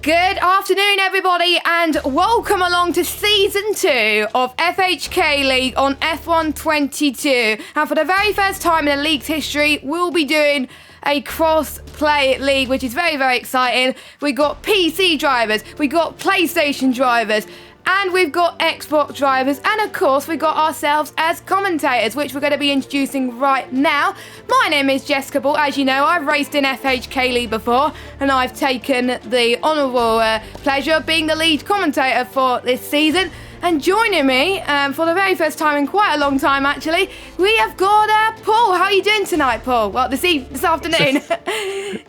Good afternoon, everybody, and welcome along to Season 2 of FHK League on F1 22. And for the very first time in the league's history, we'll be doing a cross-play league, which is very, very exciting. We got PC drivers, we got PlayStation drivers, and we've got Xbox drivers, and of course we got ourselves as commentators, which we're going to be introducing right now. My name is Jessica Ball. As you know, I've raced in FHK League before, and I've taken the honourable pleasure of being the lead commentator for this season. And joining me for the very first time in quite a long time, actually, we have got Paul. How are you doing tonight, Paul? Well, this afternoon.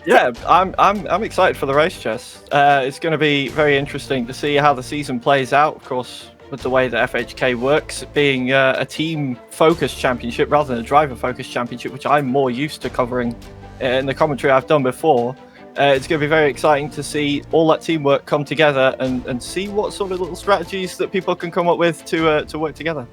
Yeah, I'm excited for the race, Jess. It's going to be very interesting to see how the season plays out. Of course, with the way that FHK works, being a team-focused championship rather than a driver-focused championship, which I'm more used to covering in the commentary I've done before. It's going to be very exciting to see all that teamwork come together and see what sort of little strategies that people can come up with to work together.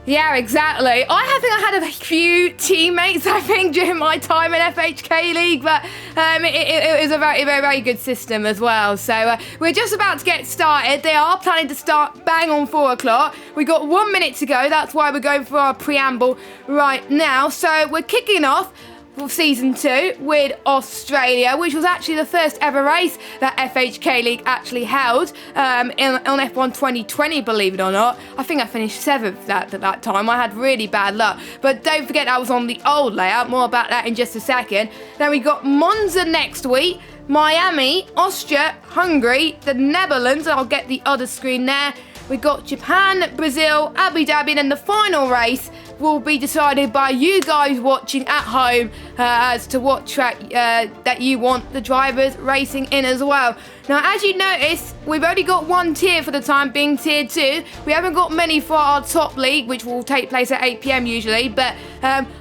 Yeah, exactly. I had a few teammates, during my time in FHK League, but it was a very, very, very good system as well. So we're just about to get started. They are planning to start bang on 4 o'clock. We got 1 minute to go. That's why we're going for our preamble right now. So we're kicking off for Season 2 with Australia, which was actually the first ever race that FHK League actually held on F1 2020, believe it or not. I think I finished 7th at that time. I had really bad luck. But don't forget that was on the old layout. More about that in just a second. Then we got Monza next week, Miami, Austria, Hungary, the Netherlands. I'll get the other screen there. We got Japan, Brazil, Abu Dhabi, and then the final race will be decided by you guys watching at home as to what track that you want the drivers racing in as well. Now, as you notice, we've only got one tier for the time being, Tier 2. We haven't got many for our top league, which will take place at 8 PM usually, but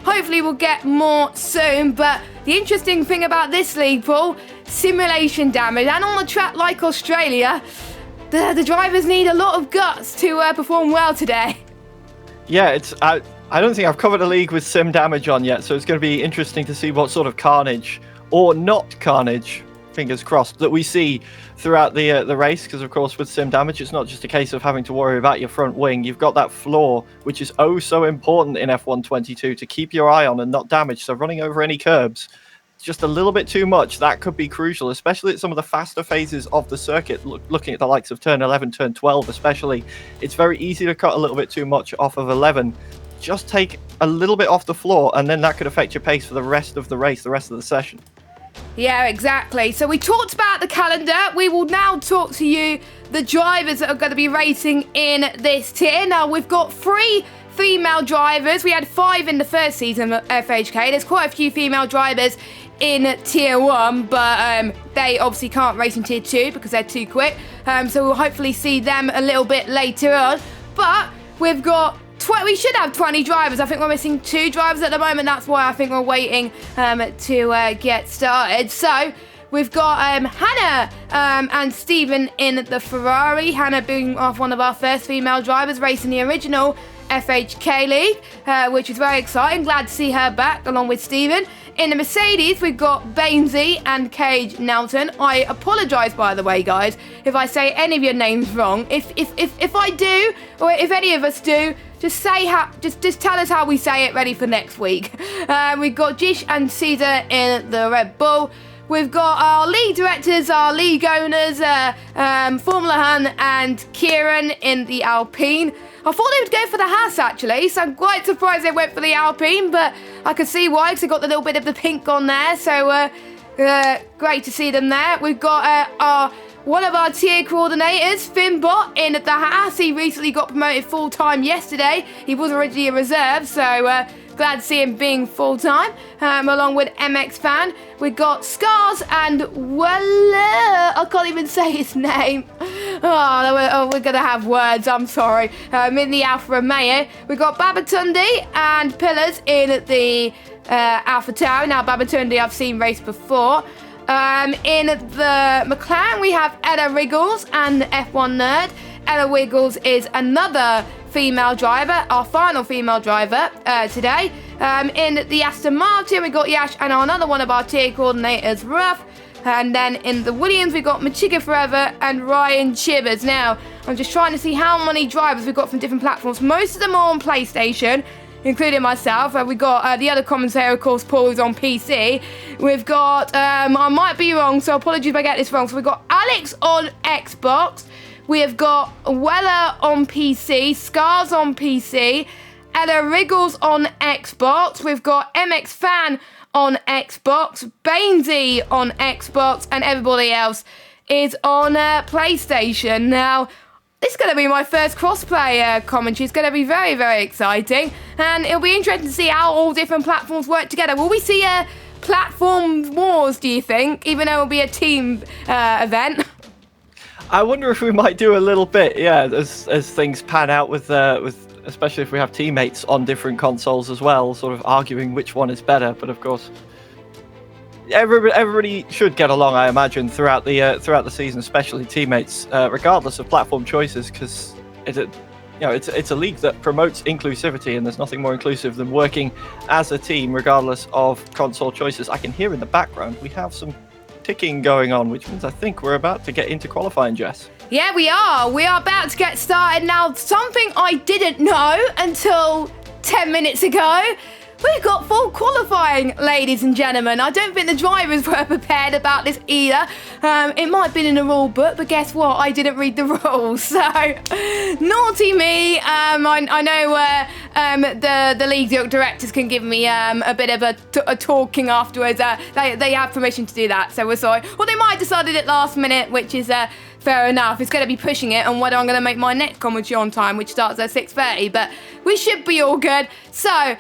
hopefully we'll get more soon. But the interesting thing about this league, Paul, simulation damage. And on a track like Australia, the drivers need a lot of guts to perform well today. Yeah, I don't think I've covered a league with sim damage on yet, so it's going to be interesting to see what sort of carnage, or not carnage, fingers crossed, that we see throughout the race, because of course with sim damage it's not just a case of having to worry about your front wing. You've got that floor, which is oh so important in F1 22 to keep your eye on and not damage. So running over any curbs, just a little bit too much, that could be crucial, especially at some of the faster phases of the circuit. Looking at the likes of turn 11, turn 12 especially, it's very easy to cut a little bit too much off of 11. Just take a little bit off the floor, and then that could affect your pace for the rest of the race, the rest of the session. Yeah, exactly. So we talked about the calendar. We will now talk to you, the drivers that are going to be racing in this tier. Now, we've got 3 female drivers. We had 5 in the first season of FHK. There's quite a few female drivers in Tier 1, but they obviously can't race in Tier 2 because they're too quick. So we'll hopefully see them a little bit later on. But we've got we should have 20 drivers. I think we're missing 2 drivers at the moment. That's why I think we're waiting to get started. So we've got Hannah and Stephen in the Ferrari. Hannah being one of our first female drivers racing the original FHK League, which is very exciting. Glad to see her back along with Stephen. In the Mercedes, we've got Bainesy and Cage Nelson. I apologise, by the way, guys, if I say any of your names wrong. If I do, or if any of us do, just tell us how we say it, ready for next week. We've got Jish and Caesar in the Red Bull. We've got our league directors, our league owners, Formula Hun and Kieran in the Alpine. I thought they would go for the Haas, actually, so I'm quite surprised they went for the Alpine, but I can see why, because they got the little bit of the pink on there, so great to see them there. We've got one of our tier coordinators, Finbot, in the Haas. He recently got promoted full-time yesterday. He was originally a reserve, so glad to see him being full-time, along with MX Fan. We've got Scars and I can't even say his name. We're going to have words, I'm sorry. In the Alfa Romeo. We've got Babatunde and Pillars in the Alpha Tauri. Now, Babatunde I've seen race before. In the McLaren, we have Ella Riggles and F1 Nerd. Ella Wiggles is another female driver, our final female driver today. In the Aston Martin, we got Yash and another one of our tier coordinators, Ruff. And then in the Williams, we've got Machiga Forever and Ryan Chivers. Now, I'm just trying to see how many drivers we've got from different platforms. Most of them are on PlayStation, including myself. We've got the other commentator, of course, Paul, who's on PC. We've got, I might be wrong, so apologies if I get this wrong. So we've got Alex on Xbox. We have got Weller on PC, Scars on PC, Ella Wriggles on Xbox. We've got MX Fan on Xbox, Bainesy on Xbox, and everybody else is on PlayStation. Now, this is going to be my first crossplay commentary. It's going to be very, very exciting, and it'll be interesting to see how all different platforms work together. Will we see platform wars, do you think, even though it'll be a team event? I wonder if we might do a little bit, yeah, as things pan out with especially if we have teammates on different consoles as well, sort of arguing which one is better. But of course, everybody should get along, I imagine, throughout the season, especially teammates, regardless of platform choices, because it's a league that promotes inclusivity, and there's nothing more inclusive than working as a team, regardless of console choices. I can hear in the background we have some ticking going on, which means I think we're about to get into qualifying, Jess. Yeah, we are. We are about to get started now. Something I didn't know until 10 minutes ago. We've got full qualifying, ladies and gentlemen. I don't think the drivers were prepared about this either. It might have been in the rule book, but guess what? I didn't read the rules, so naughty me. I know the league directors can give me a bit of a talking afterwards. They have permission to do that, so we're sorry. Well, they might have decided it last minute, which is fair enough. It's going to be pushing it on whether I'm going to make my next commentary on time, which starts at 6:30, but we should be all good. So,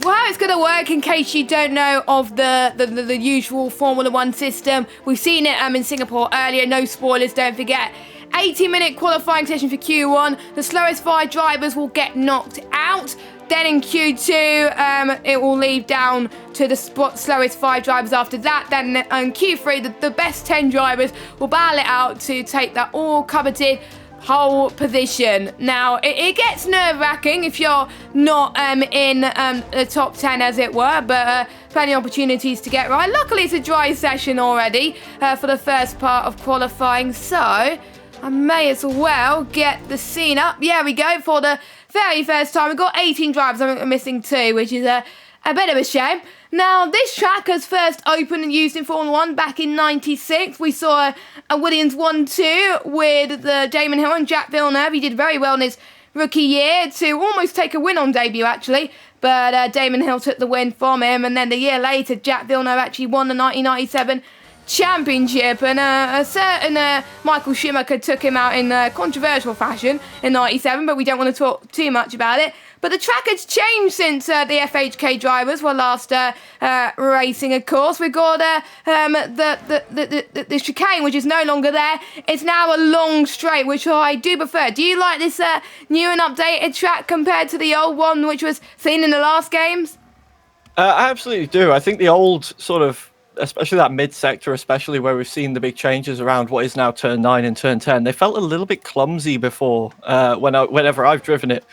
how it's going to work, in case you don't know of the usual Formula 1 system. We've seen it in Singapore earlier. No spoilers, don't forget. 80-minute qualifying session for Q1. The slowest 5 drivers will get knocked out. Then in Q2, it will leave down to the slowest 5 drivers after that. Then in Q3, the best 10 drivers will battle it out to take that all-coveted pole position. Now, it gets nerve-wracking if you're not in the top 10, as it were, but plenty of opportunities to get right. Luckily, it's a dry session already for the first part of qualifying, so I may as well get the scene up. Yeah, we go. For the very first time, we've got 18 drivers. I think we're missing 2, which is a bit of a shame. Now, this track was first opened and used in Formula 1 back in '96. We saw a Williams 1-2 with the Damon Hill and Jack Villeneuve. He did very well in his rookie year to almost take a win on debut, actually. But Damon Hill took the win from him. And then the year later, Jack Villeneuve actually won the 1997 championship. And a certain Michael Schumacher took him out in controversial fashion in '97. But we don't want to talk too much about it. But the track has changed since the FHK drivers were last racing, of course. We've got the chicane, which is no longer there. It's now a long straight, which I do prefer. Do you like this new and updated track compared to the old one, which was seen in the last games? I absolutely do. I think the old sort of, especially that mid-sector, especially where we've seen the big changes around what is now turn 9 and turn 10, they felt a little bit clumsy before whenever I've driven it.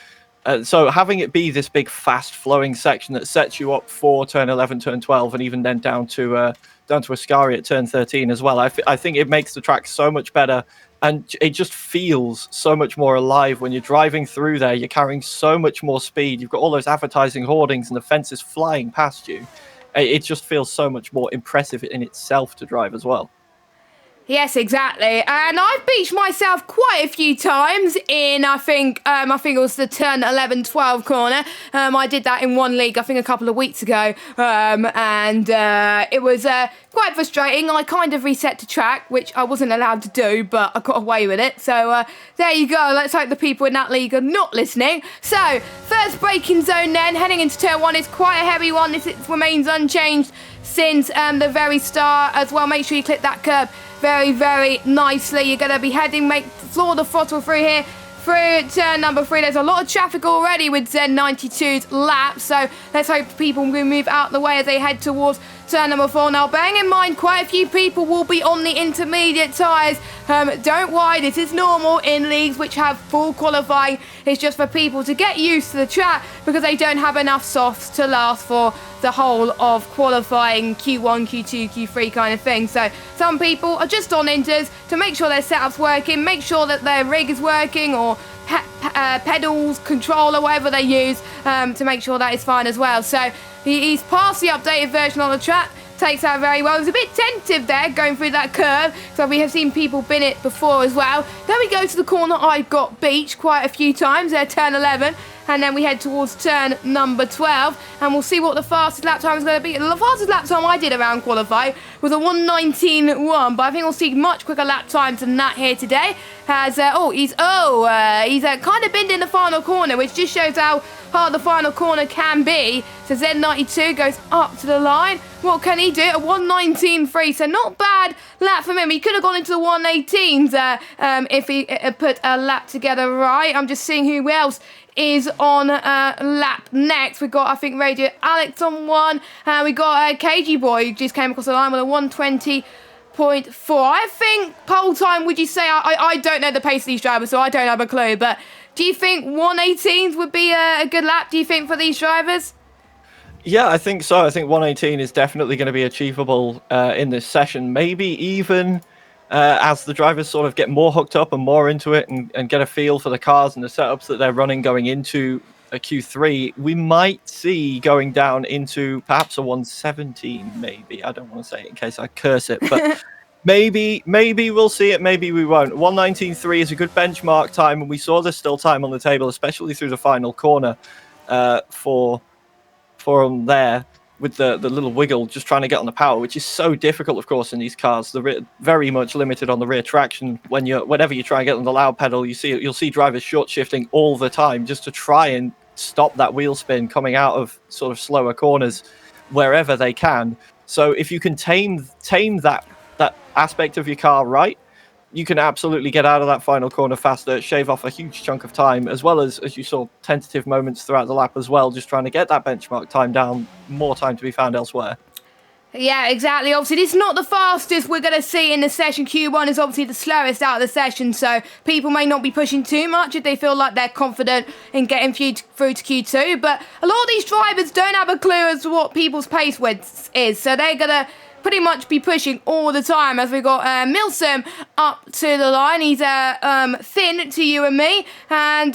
So having it be this big, fast-flowing section that sets you up for turn 11, turn 12, and even then down to Ascari at turn 13 as well, I think it makes the track so much better, and it just feels so much more alive when you're driving through there. You're carrying so much more speed. You've got all those advertising hoardings and the fences flying past you. It just feels so much more impressive in itself to drive as well. Yes, exactly. And I've beached myself quite a few times in, I think it was the turn 11-12 corner. I did that in one league, I think a couple of weeks ago. And it was quite frustrating. I kind of reset to track, which I wasn't allowed to do, but I got away with it. So there you go. Let's hope the people in that league are not listening. So, first braking zone then, heading into turn 1. It's quite a heavy one. This remains unchanged since the very start as well. Make sure you clip that curb very, very nicely. You're going to be heading, floor the throttle through here, through turn number 3. There's a lot of traffic already with Z92's lap, so let's hope people will move out the way as they head towards turn number 4. Now, bearing in mind, quite a few people will be on the intermediate tyres. Don't worry, this is normal in leagues which have full qualifying. It's just for people to get used to the track because they don't have enough softs to last for the whole of qualifying Q1, Q2, Q3 kind of thing. So some people are just on inters to make sure their setup's working, make sure that their rig is working, or pedals, controller, whatever they use, to make sure that is fine as well. So he's passed the updated version on the track, takes that very well. It was a bit tentative there going through that curve, so we have seen people bin it before as well. Then we go to the corner. I got beached quite a few times there, turn 11, and then we head towards turn number 12, and we'll see what the fastest lap time is going to be. The fastest lap time I did around qualify was a 1:19.1, but I think we'll see much quicker lap times than that here today. As he's kind of binned in the final corner, which just shows how hard the final corner can be. So Z92 goes up to the line. What can he do? A 1:19.3, so not bad lap for him. He could have gone into the 1:18s if he put a lap together right. I'm just seeing who else is on lap next. We got, I think, Radio Alex on one. We got KG Boy, who just came across the line with a 1:20.4. I think pole time, would you say? I don't know the pace of these drivers, so I don't have a clue. But do you think 1:18s would be a good lap, do you think, for these drivers? Yeah, I think so. I think 1:18 is definitely going to be achievable in this session. Maybe even as the drivers sort of get more hooked up and more into it and get a feel for the cars and the setups that they're running going into a Q3, we might see going down into perhaps a 1:17, maybe. I don't want to say it in case I curse it, but maybe we'll see it, maybe we won't. 1:19.3 is a good benchmark time, and we saw there's still time on the table, especially through the final corner for him there with the little wiggle, just trying to get on the power, which is so difficult, of course, in these cars. They're very much limited on the rear traction. Whenever you try and get on the loud pedal, you'll see drivers short shifting all the time just to try and stop that wheel spin coming out of sort of slower corners wherever they can. So if you can tame that aspect of your car right, you can absolutely get out of that final corner faster, shave off a huge chunk of time, as well as you saw, tentative moments throughout the lap as well, just trying to get that benchmark time down, more time to be found elsewhere. Yeah, exactly. Obviously, this is not the fastest we're going to see in the session. Q1 is obviously the slowest out of the session, so people may not be pushing too much if they feel like they're confident in getting through to Q2, but a lot of these drivers don't have a clue as to what people's pace width is, so they're going to pretty much be pushing all the time. As we got Milsom up to the line. He's thin to you and me, and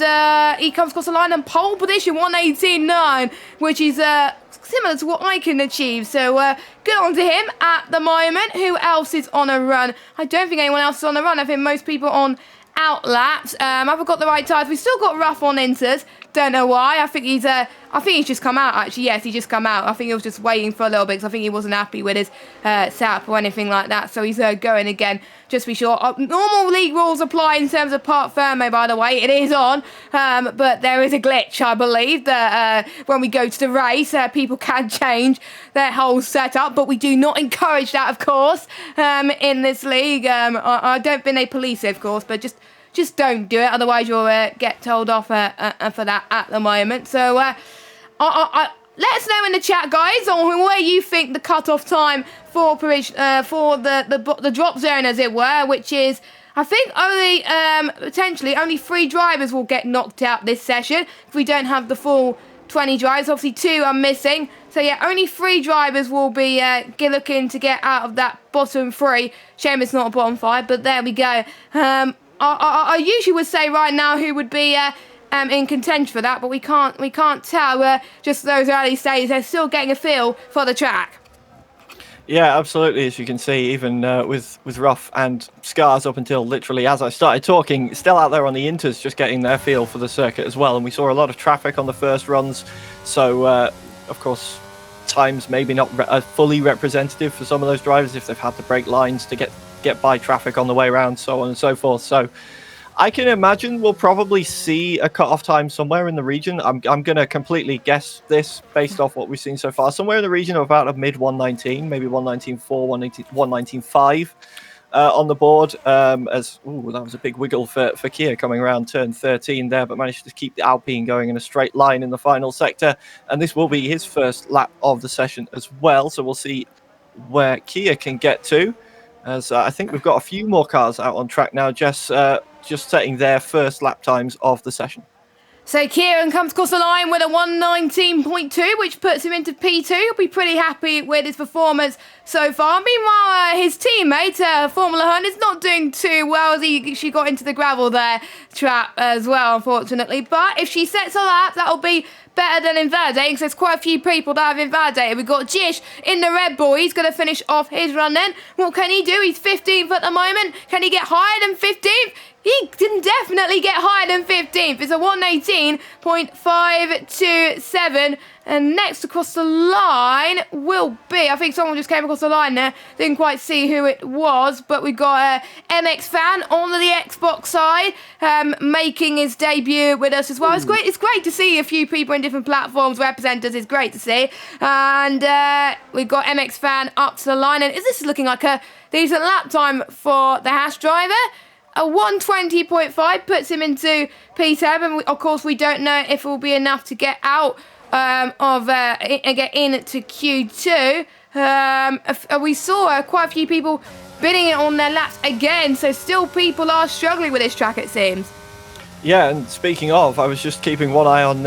he comes across the line in pole position, 1:18.9, which is similar to what I can achieve. So good on to him at the moment. Who else is on a run? I don't think anyone else is on a run. I think most people on out laps. I've got the right tyres. We've still got Rough on inters. Don't know why. I think he's just come out, actually. Yes, he just come out. I think he was just waiting for a little bit because I think he wasn't happy with his setup or anything like that. So he's going again, just to be sure. Normal league rules apply in terms of part firme, by the way. It is on. But there is a glitch, I believe, that when we go to the race, people can change their whole setup. But we do not encourage that, of course, in this league. I don't think they police it, of course, but just don't do it, otherwise you'll get told off for that at the moment. So let us know in the chat, guys, on where you think the cut-off time for the drop zone, as it were, which is, I think, only potentially only 3 drivers will get knocked out this session if we don't have the full 20 drivers. Obviously 2 are missing, so yeah, only 3 drivers will be looking to get out of that bottom 3. Shame it's not a bottom 5, but there we go. I usually would say right now who would be in contention for that, but we can't tell. Just those early stages, they're still getting a feel for the track. Yeah, absolutely. As you can see, even with Ruff and Scars up until literally as I started talking, still out there on the inters, just getting their feel for the circuit as well. And we saw a lot of traffic on the first runs, so of course times maybe not fully representative for some of those drivers if they've had to break lines to get by traffic on the way around, so on and so forth. So I can imagine we'll probably see a cut-off time somewhere in the region. I'm going to completely guess this based off what we've seen so far. Somewhere in the region of about a mid 1:19, maybe 1:19.4, 1:19.5. on the board. That was a big wiggle for Kia coming around turn 13 there, but managed to keep the Alpine going in a straight line in the final sector. And this will be his first lap of the session as well. So we'll see where Kia can get to. As I think we've got a few more cars out on track now, just setting their first lap times of the session. So Kieran comes across the line with a 119.2, which puts him into P2. He'll be pretty happy with his performance so far. Meanwhile, his teammate, Formula Hunt, is not doing too well as she got into the gravel there trap as well, unfortunately. But if she sets a lap, that'll be better than invalidating, because there's quite a few people that have invalidated. We've got Jish in the Red Bull. He's going to finish off his run then. What can he do? He's 15th at the moment. Can he get higher than 15th? He can definitely get higher than 15th. It's a 118.527. And next across the line will be, I think someone just came across the line there. Didn't quite see who it was, but we got MX Fan on the Xbox side, making his debut with us as well. It's great to see a few people in different platforms represent us. It's great to see. And we've got MX Fan up to the line. And this is looking like a decent lap time for the Hash driver. A 120.5 puts him into P7, and of course we don't know if it will be enough to get out and get into Q2. We saw quite a few people bidding it on their laps again, so still people are struggling with this track, it seems. Yeah, and speaking of, I was just keeping one eye on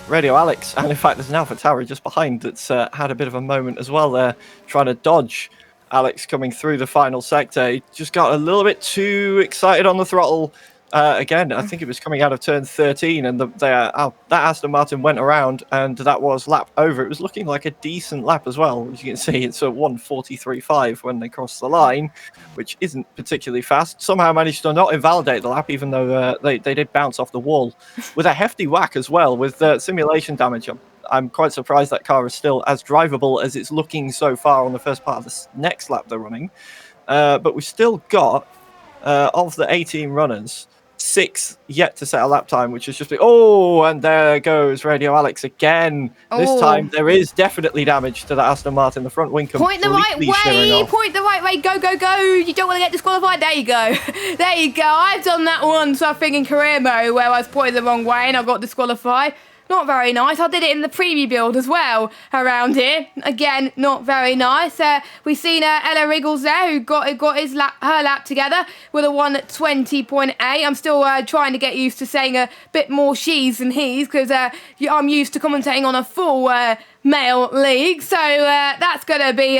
Radio Alex, and in fact there's an AlphaTauri just behind that's had a bit of a moment as well there, trying to dodge Alex coming through the final sector. He just got a little bit too excited on the throttle. Again, I think it was coming out of turn 13, and that Aston Martin went around, and that was lap over. It was looking like a decent lap as well. As you can see, it's a 1:43.5 when they crossed the line, which isn't particularly fast. Somehow managed to not invalidate the lap, even though they did bounce off the wall with a hefty whack as well, with simulation damage. I'm quite surprised that car is still as drivable as it's looking so far on the first part of this next lap they're running. But we've still got, of the 18 runners, 6 yet to set a lap time, which is just... and there goes Radio Alex again. This time there is definitely damage to the Aston Martin. The front wing completely Point the right way! Point the right way! Go, go, go! You don't want to get disqualified. There you go. There you go. I've done that once, I think, in career mode, where I was pointing the wrong way and I got disqualified. Not very nice. I did it in the preview build as well around here. Again, not very nice. We've seen Ella Riggles there, who got her lap together with a 120.8. I'm still trying to get used to saying a bit more she's than he's, because I'm used to commentating on a full male league. So that's going to be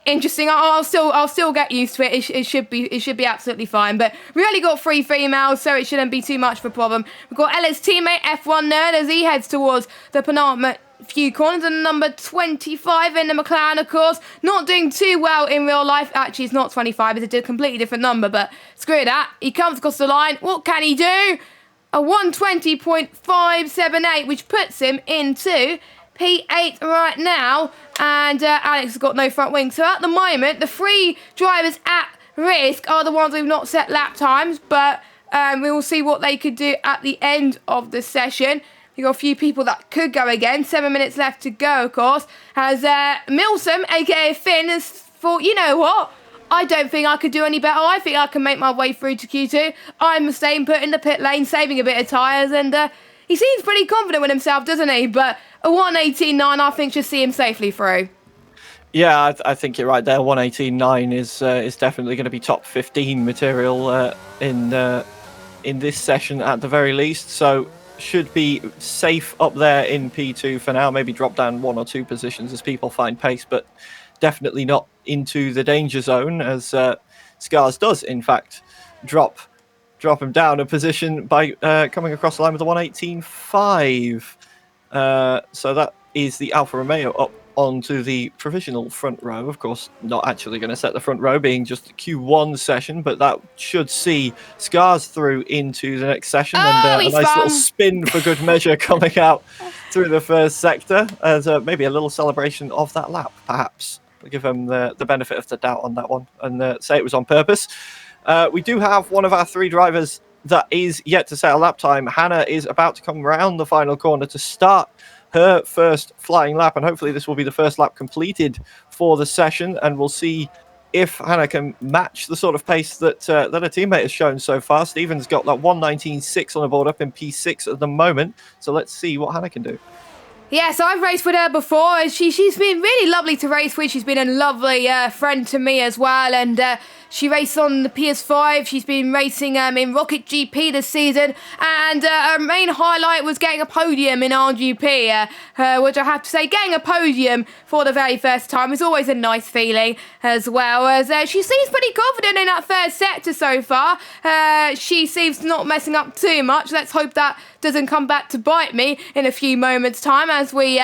interesting. I'll still get used to it. It should be absolutely fine. But we only got 3 females, so it shouldn't be too much of a problem. We've got Ella's teammate F1 Nerd as he heads towards the penultimate few corners, and number 25 in the McLaren, of course, not doing too well in real life. Actually, it's not 25; it's a completely different number. But screw that. He comes across the line. What can he do? A 120.578, which puts him into P8 right now, and Alex has got no front wing. So at the moment, the 3 drivers at risk are the ones who've not set lap times, but we will see what they could do at the end of the session. You've got a few people that could go again. 7 minutes left to go, of course. As Milsom, aka Finn, has thought, you know what? I don't think I could do any better. I think I can make my way through to Q2. I'm staying put in the pit lane, saving a bit of tyres, and he seems pretty confident with himself, doesn't he? But a 118.9, I think, should see him safely through. Yeah, I think you're right there. 118.9 is definitely going to be top 15 material in this session at the very least. So should be safe up there in P2 for now. Maybe drop down 1 or 2 positions as people find pace, but definitely not into the danger zone, as Scars does, in fact, drop him down a position by coming across the line with a 118.5. So that is the Alfa Romeo up onto the provisional front row. Of course, not actually going to set the front row, being just the Q1 session, but that should see Scars through into the next session. And a nice little spin for good measure coming out through the first sector, as maybe a little celebration of that lap, perhaps. We'll give him the benefit of the doubt on that one and say it was on purpose. We do have one of our 3 drivers that is yet to set a lap time. Hannah is about to come round the final corner to start her first flying lap, and hopefully this will be the first lap completed for the session, and we'll see if Hannah can match the sort of pace that that her teammate has shown so far. Stephen's got that 1:19.6 on the board, up in P6 at the moment. So let's see what Hannah can do. Yes, I've raced with her before, and she's been really lovely to race with. She's been a lovely friend to me as well, and she raced on the PS5. She's been racing in Rocket GP this season, and her main highlight was getting a podium in RGP, which I have to say, getting a podium for the very first time is always a nice feeling, as well as she seems pretty confident in that first sector so far. She seems not messing up too much. Let's hope that doesn't come back to bite me in a few moments' time as we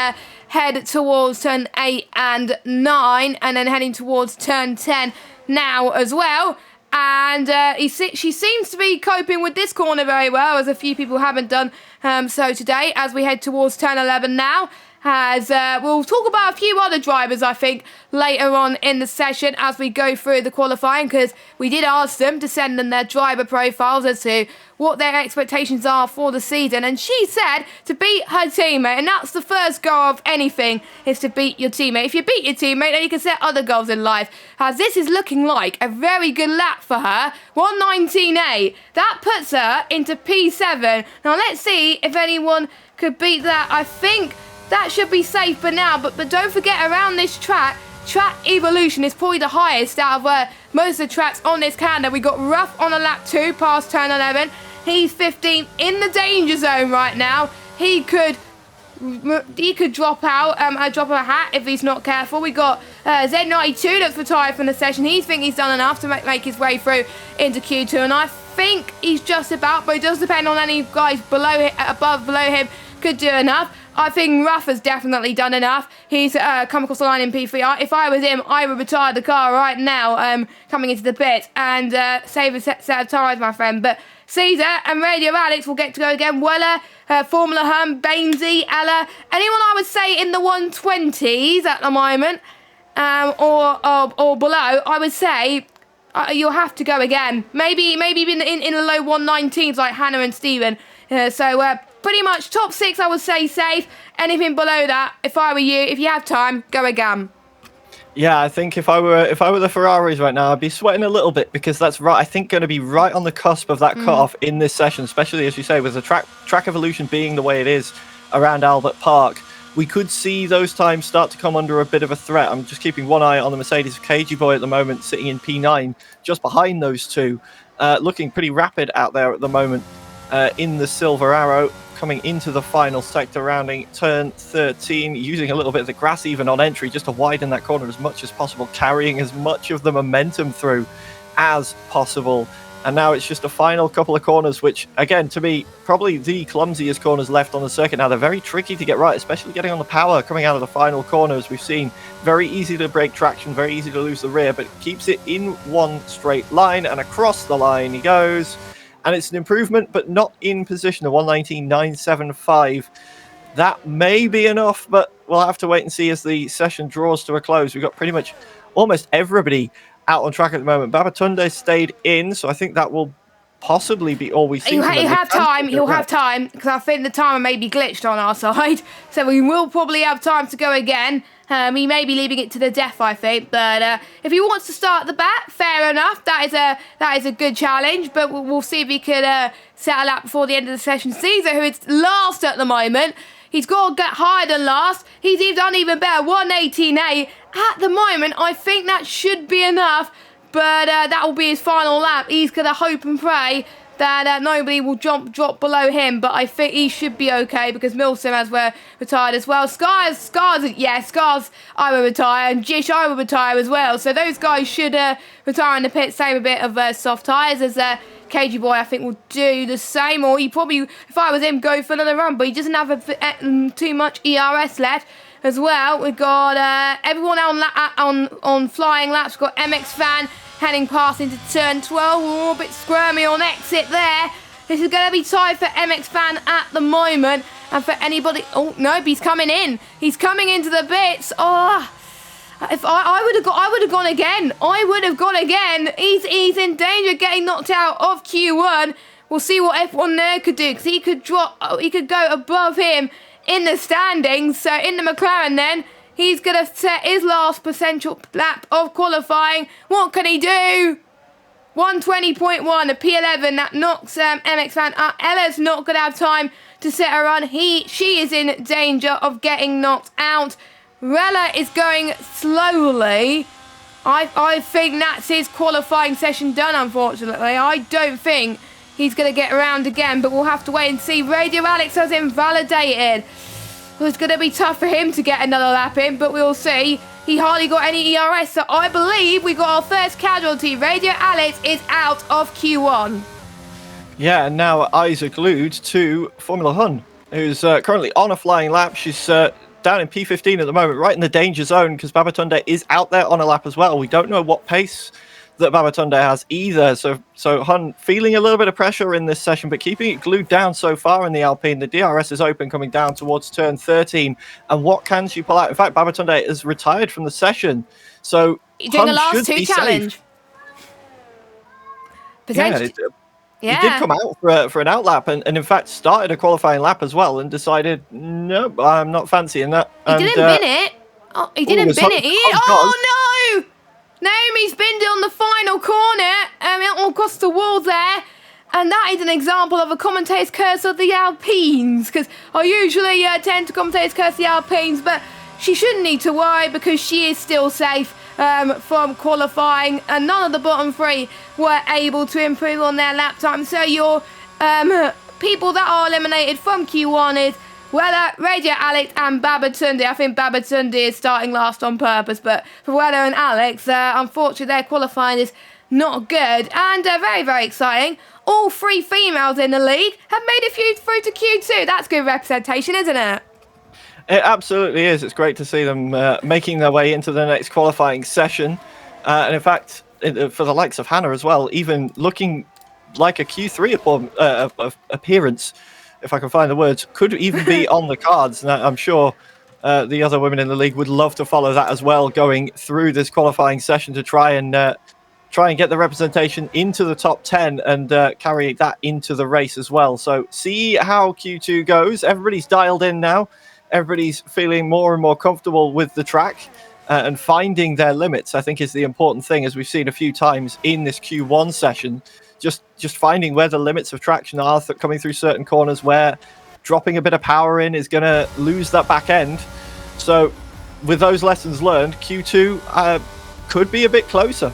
head towards turn 8 and 9, and then heading towards turn 10 now as well. And she seems to be coping with this corner very well, as a few people haven't done so today, as we head towards turn 11 now. As we'll talk about a few other drivers, I think, later on in the session as we go through the qualifying, because we did ask them to send in their driver profiles as to what their expectations are for the season, and she said to beat her teammate, and that's the first goal of anything, is to beat your teammate. If you beat your teammate, then you can set other goals in life, as this is looking like a very good lap for her. 1:19.8, that puts her into P7. Now let's see if anyone could beat that. I think that should be safe for now, but don't forget, around this track evolution is probably the highest out of most of the tracks on this calendar. We got Ruff on a lap 2 past turn 11. He's 15 in the danger zone right now. He could drop out, drop a hat if he's not careful. We got Z92 that's retired from the session. He thinks he's done enough to make his way through into Q2, and I think he's just about, but it does depend on any guys below him could do enough. I think Ruff has definitely done enough. He's come across the line in P3. If I was him, I would retire the car right now, coming into the pit, and save a set of tyres, my friend. But Caesar and Radio Alex will get to go again. Weller, Formula Hum, Bainesy, Ella, anyone I would say in the 120s at the moment, or below, I would say you'll have to go again. Maybe in the low 119s like Hannah and Stephen. Pretty much top 6, I would say safe. Anything below that, if I were you, if you have time, go again. Yeah, I think if I were the Ferraris right now, I'd be sweating a little bit, because that's right. I think going to be right on the cusp of that cutoff in this session, especially as you say, with the track evolution being the way it is around Albert Park. We could see those times start to come under a bit of a threat. I'm just keeping one eye on the Mercedes of KG Boy at the moment, sitting in P9, just behind those two, looking pretty rapid out there at the moment in the Silver Arrow. Coming into the final sector, rounding turn 13, using a little bit of the grass even on entry just to widen that corner as much as possible, carrying as much of the momentum through as possible. And now it's just a final couple of corners, which, again, to me, probably the clumsiest corners left on the circuit. Now, they're very tricky to get right, especially getting on the power coming out of the final corners. We've seen very easy to break traction, very easy to lose the rear, but keeps it in one straight line, and across the line he goes. And it's an improvement, but not in position. A 1:19.975. That may be enough, but we'll have to wait and see as the session draws to a close. We've got pretty much almost everybody out on track at the moment. Babatunde stayed in, so I think that will possibly be all we see. He'll have time, because I think the timer may be glitched on our side. So we will probably have time to go again. He may be leaving it to the death, I think, but if he wants to start the bat, fair enough. That is a good challenge, but we'll see if he could settle out before the end of the session. Caesar, who is last at the moment, he's got to get higher than last. He's done even better, 1:18.8 at the moment. I think that should be enough, but that will be his final lap. He's going to hope and pray that nobody will drop below him, but I think he should be okay, because Milsim has retired as well. Scars, I will retire, and Jish, I will retire as well. So those guys should retire in the pit, save a bit of soft tyres, as KG Boy, I think, will do the same, or he probably, if I was him, go for another run, but he doesn't have too much ERS left as well. We've got everyone on flying laps. We've got MX Fan heading past into turn 12. We're a bit squirmy on exit there. This is going to be tied for MX Fan at the moment. And for anybody... Oh, nope, he's coming in. He's coming into the bits. Oh, if I would have gone again. I would have gone again. He's in danger of getting knocked out of Q1. We'll see what F1 there could do, because he could go above him in the standings. So in the McLaren then, He's going to set his last potential lap of qualifying. What can he do? 120.1, a P11, that knocks MX Fan up. Ella's not going to have time to set her run. She is in danger of getting knocked out. Rella is going slowly. I think that's his qualifying session done, unfortunately. I don't think he's going to get around again, but we'll have to wait and see. Radio Alex has invalidated. Well, it's going to be tough for him to get another lap in, but we'll see. He hardly got any ERS, so I believe we got our first casualty. Radio Alex is out of Q1. Yeah, and now eyes are glued to Formula Hun, who's currently on a flying lap. She's down in P15 at the moment, right in the danger zone, because Babatunde is out there on a lap as well. We don't know what pace that Babatunde has either. So Hun feeling a little bit of pressure in this session, but keeping it glued down so far in the Alpine. The DRS is open coming down towards turn 13. And what can she pull out? In fact, Babatunde is retired from the session. So You're doing the last two challenge. Potentially. Yeah, he did come out for an outlap and in fact started a qualifying lap as well and decided, nope, I'm not fancying that. He didn't bin it. Oh, he didn't bin it. Oh, no! Naomi's binned it on the final corner, across the wall there. And that is an example of a commentator's curse of the Alpines, because I usually tend to commentator's curse the Alpines, but she shouldn't need to worry because she is still safe from qualifying, and none of the bottom three were able to improve on their lap time. So your people that are eliminated from Q1 is Weller, Radio Alex and Babatunde. I think Babatunde is starting last on purpose, but for Weller and Alex, unfortunately their qualifying is not good. And very, very exciting, all three females in the league have made it through to Q2. That's good representation, isn't it? It absolutely is. It's great to see them making their way into the next qualifying session. And in fact, for the likes of Hannah as well, even looking like a Q3 appearance, if I can find the words, could even be on the cards. And I'm sure the other women in the league would love to follow that as well, going through this qualifying session to try and get the representation into the top 10 and carry that into the race as well. So see how Q2 goes. Everybody's dialed in now. Everybody's feeling more and more comfortable with the track and finding their limits, I think, is the important thing, as we've seen a few times in this Q1 session. Just finding where the limits of traction are, coming through certain corners where dropping a bit of power in is going to lose that back end. So with those lessons learned, Q2 could be a bit closer.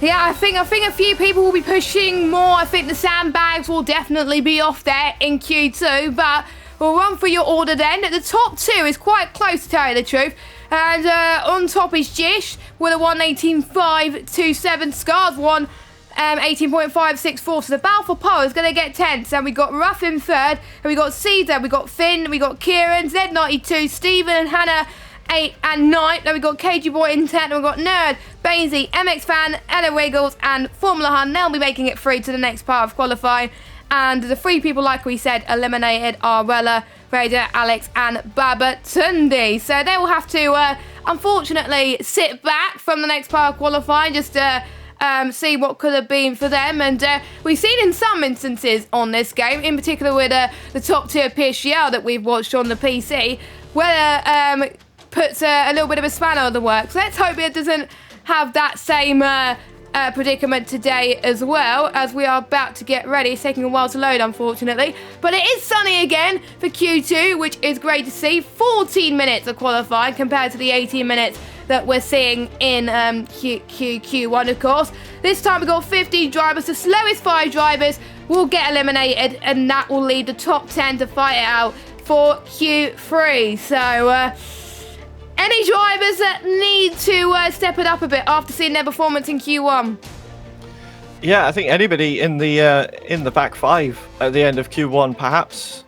Yeah, I think a few people will be pushing more. I think the sandbags will definitely be off there in Q2, but we'll run through your order then. The top two is quite close, to tell you the truth. And on top is Jish with a 1:18.527. Scars 1:18.564. So the battle for pole is going to get tense. And we got Ruff in third. And we got Cedar, we got Finn, we got Kieran, Z92, Stephen and Hannah 8 and 9. Then we got KG Boy in 10. And we got Nerd, Bainsy, MX Fan, Ella Wiggles, and Formula Hun. They'll be making it through to the next part of qualifying. And the three people, like we said, eliminated are Rella, Raider, Alex, and Babatunde. So they will have to, unfortunately, sit back from the next part of qualifying just to see what could have been for them. And we've seen in some instances on this game, in particular with the top tier PSGL that we've watched on the PC, where puts a little bit of a spanner in the works. Let's hope it doesn't have that same predicament today as well, as we are about to get ready. It's taking a while to load, unfortunately, but it is sunny again for Q2, which is great to see. 14 minutes of qualifying compared to the 18 minutes that we're seeing in Q1, of course. This time we've got 50 drivers. The slowest 5 drivers will get eliminated, and that will leave the top 10 to fight it out for Q3. So any drivers that need to step it up a bit after seeing their performance in Q1? Yeah, I think anybody in the back 5 at the end of Q1, perhaps.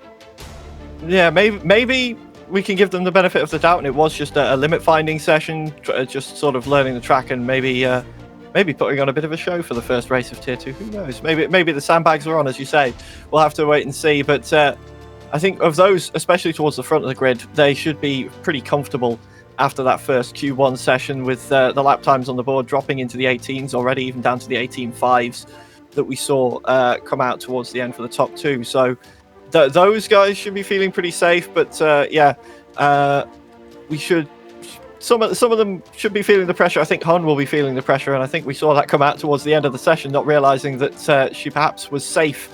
Yeah, maybe we can give them the benefit of the doubt, and it was just a limit finding session, just sort of learning the track and maybe putting on a bit of a show for the first race of Tier 2. Who knows? Maybe the sandbags are on, as you say. We'll have to wait and see. But I think of those, especially towards the front of the grid, they should be pretty comfortable after that first Q1 session, with the lap times on the board dropping into the 18s already, even down to the 18.5s that we saw come out towards the end for the top 2. So those guys should be feeling pretty safe. But we should some of them should be feeling the pressure. I think Hun will be feeling the pressure, and I think we saw that come out towards the end of the session, not realizing that she perhaps was safe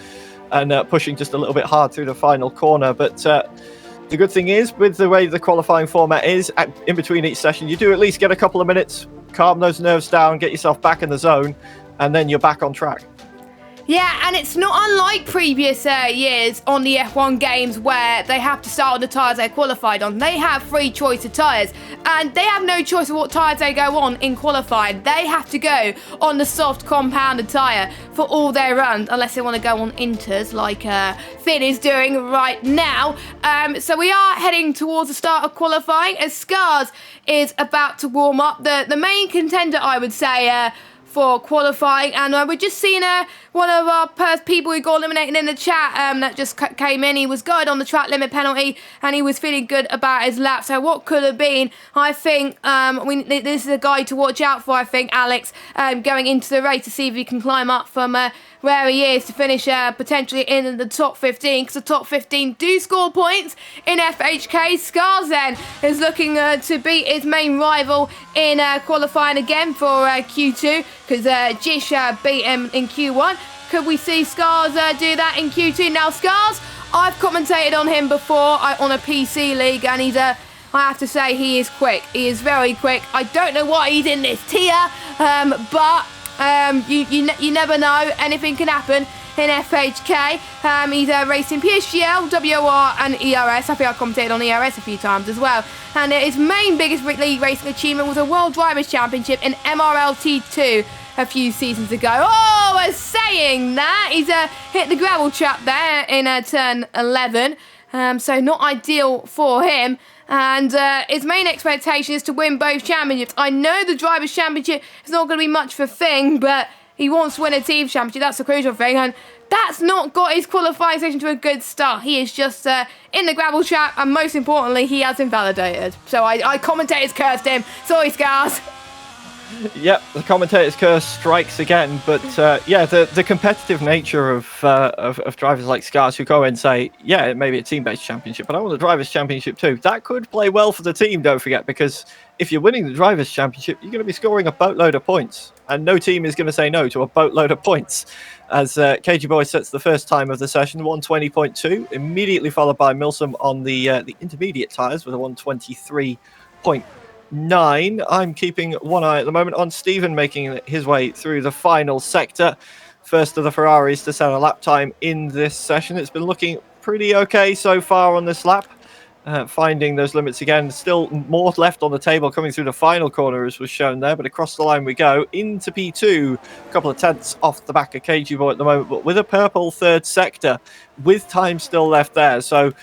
and pushing just a little bit hard through the final corner. But the good thing is, with the way the qualifying format is, in between each session, you do at least get a couple of minutes, calm those nerves down, get yourself back in the zone, and then you're back on track. Yeah, and it's not unlike previous years on the F1 games where they have to start on the tyres they qualified on. They have free choice of tyres, and they have no choice of what tyres they go on in qualifying. They have to go on the soft compounded tyre for all their runs, unless they want to go on inters like Finn is doing right now. So we are heading towards the start of qualifying as Scars is about to warm up. The main contender, I would say, for qualifying, and we're just seeing one of our people who got eliminated in the chat that just came in. He was good on the track limit penalty, and he was feeling good about his lap. So what could have been? I think this is a guy to watch out for. I think Alex going into the race to see if he can climb up from where he is to finish potentially in the top 15, because the top 15 do score points in FHK. Scars then is looking to beat his main rival in qualifying again for Q2, because Jish beat him in Q1. Could we see Scars do that in Q2? Now Scars, I've commentated on him before on a PC league, and he's I have to say he is quick. He is very quick. I don't know why he's in this tier, but you never know. Anything can happen in FHK. He's racing PSGL, WR and ERS. I think I commentated on ERS a few times as well. And his main biggest league racing achievement was a World Drivers' Championship in MRLT2 a few seasons ago. Oh, I was saying that. He's hit the gravel trap there in turn 11. So not ideal for him. And his main expectation is to win both championships. I know the Drivers' Championship is not going to be much for Thing, but he wants to win a team championship. That's the crucial thing. And that's not got his qualifying session to a good start. He is just in the gravel trap, and most importantly, he has invalidated. So I commentators cursed him. Sorry, Scars. Yep, the commentator's curse strikes again. But yeah, the competitive nature of drivers like Scars who go and say, yeah, it may be a team-based championship, but I want the Drivers' Championship too. That could play well for the team, don't forget, because if you're winning the Drivers' Championship, you're going to be scoring a boatload of points. And no team is going to say no to a boatload of points. As KG Boy sets the first time of the session, 120.2, immediately followed by Milsom on the intermediate tyres with a 123.9. I'm keeping one eye at the moment on Stephen making his way through the final sector. First of the Ferraris to set a lap time in this session. It's been looking pretty okay so far on this lap. Finding those limits again. Still more left on the table coming through the final corner as was shown there, but across the line we go into P2. A couple of tenths off the back of KG Boy at the moment, but with a purple third sector with time still left there. So,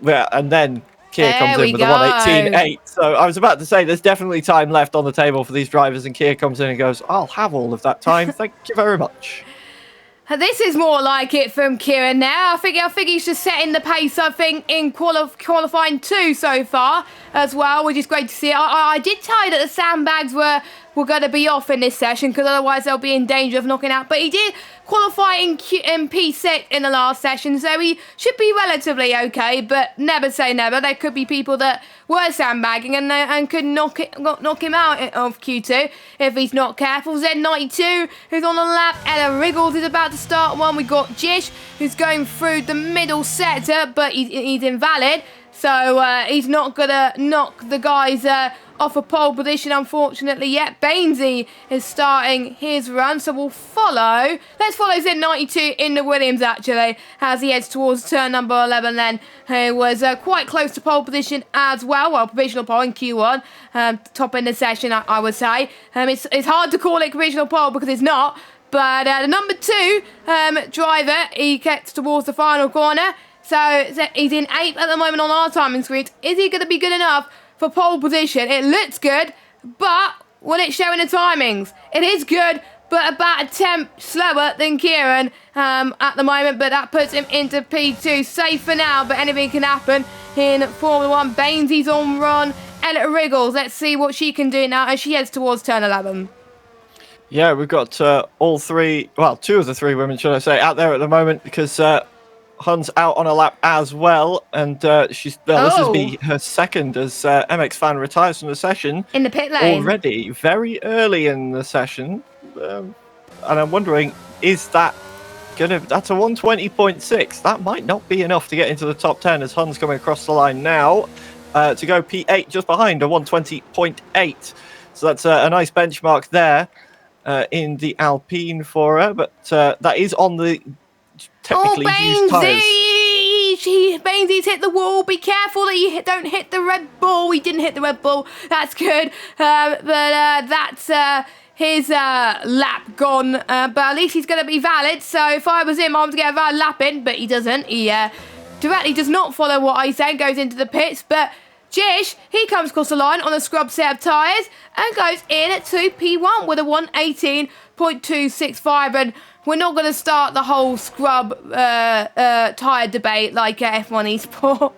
yeah, and then Kia comes in with a 118.8. So I was about to say there's definitely time left on the table for these drivers, and Kia comes in and goes, I'll have all of that time. Thank you very much. This is more like it from Kieran now. I think he's just setting the pace, I think, in qualifying 2 so far as well, which is great to see. I did tell you that the sandbags were going to be off in this session, because otherwise they'll be in danger of knocking out. But he did qualify in P6 in the last session, so he should be relatively okay, but never say never. There could be people that were sandbagging and could knock him out of Q2 if he's not careful. Z92, who's on the lap. Ella Wriggles is about to start one. We got Jish, who's going through the middle sector, but he's invalid. So he's not going to knock the guys off a pole position, unfortunately, yet. Bainesy is starting his run, so we'll follow. Let's follow Z92 in the Williams, actually, as he heads towards turn number 11 then. He was quite close to pole position as well provisional pole in Q1. Top in the session, I would say. It's hard to call it provisional pole because it's not, but the number 2 driver, he gets towards the final corner. So he's in 8th at the moment on our timing screens. Is he going to be good enough for pole position? It looks good, but will it show in the timings? It is good, but about a tenth slower than Kieran at the moment, but that puts him into P2. Safe for now, but anything can happen in Formula 1. Bainesy's on run. Ella Wriggles, let's see what she can do now as she heads towards turn 11. Yeah, we've got all 3, well, 2 of the 3 women, should I say, out there at the moment, because Huns out on a lap as well, and this is be her second as MX Fan retires from the session in the pit lane already, very early in the session, and I'm wondering, is that that's a 120.6? That might not be enough to get into the top 10 as Huns coming across the line now to go P8 just behind a 120.8. So that's a nice benchmark there in the Alpine for her, but that is on the technically used tyres. Bainesy's hit the wall. Be careful that you don't hit the Red Bull. We didn't hit the Red Bull. That's good. But that's his lap gone. But at least he's going to be valid. So if I was him, I would get a valid lap in. But he doesn't. He directly does not follow what I say. Goes into the pits. But Jish, he comes across the line on a scrub set of tyres and goes in at 2 P1 with a 118.265. And we're not going to start the whole scrub tyre debate like F1 Esport.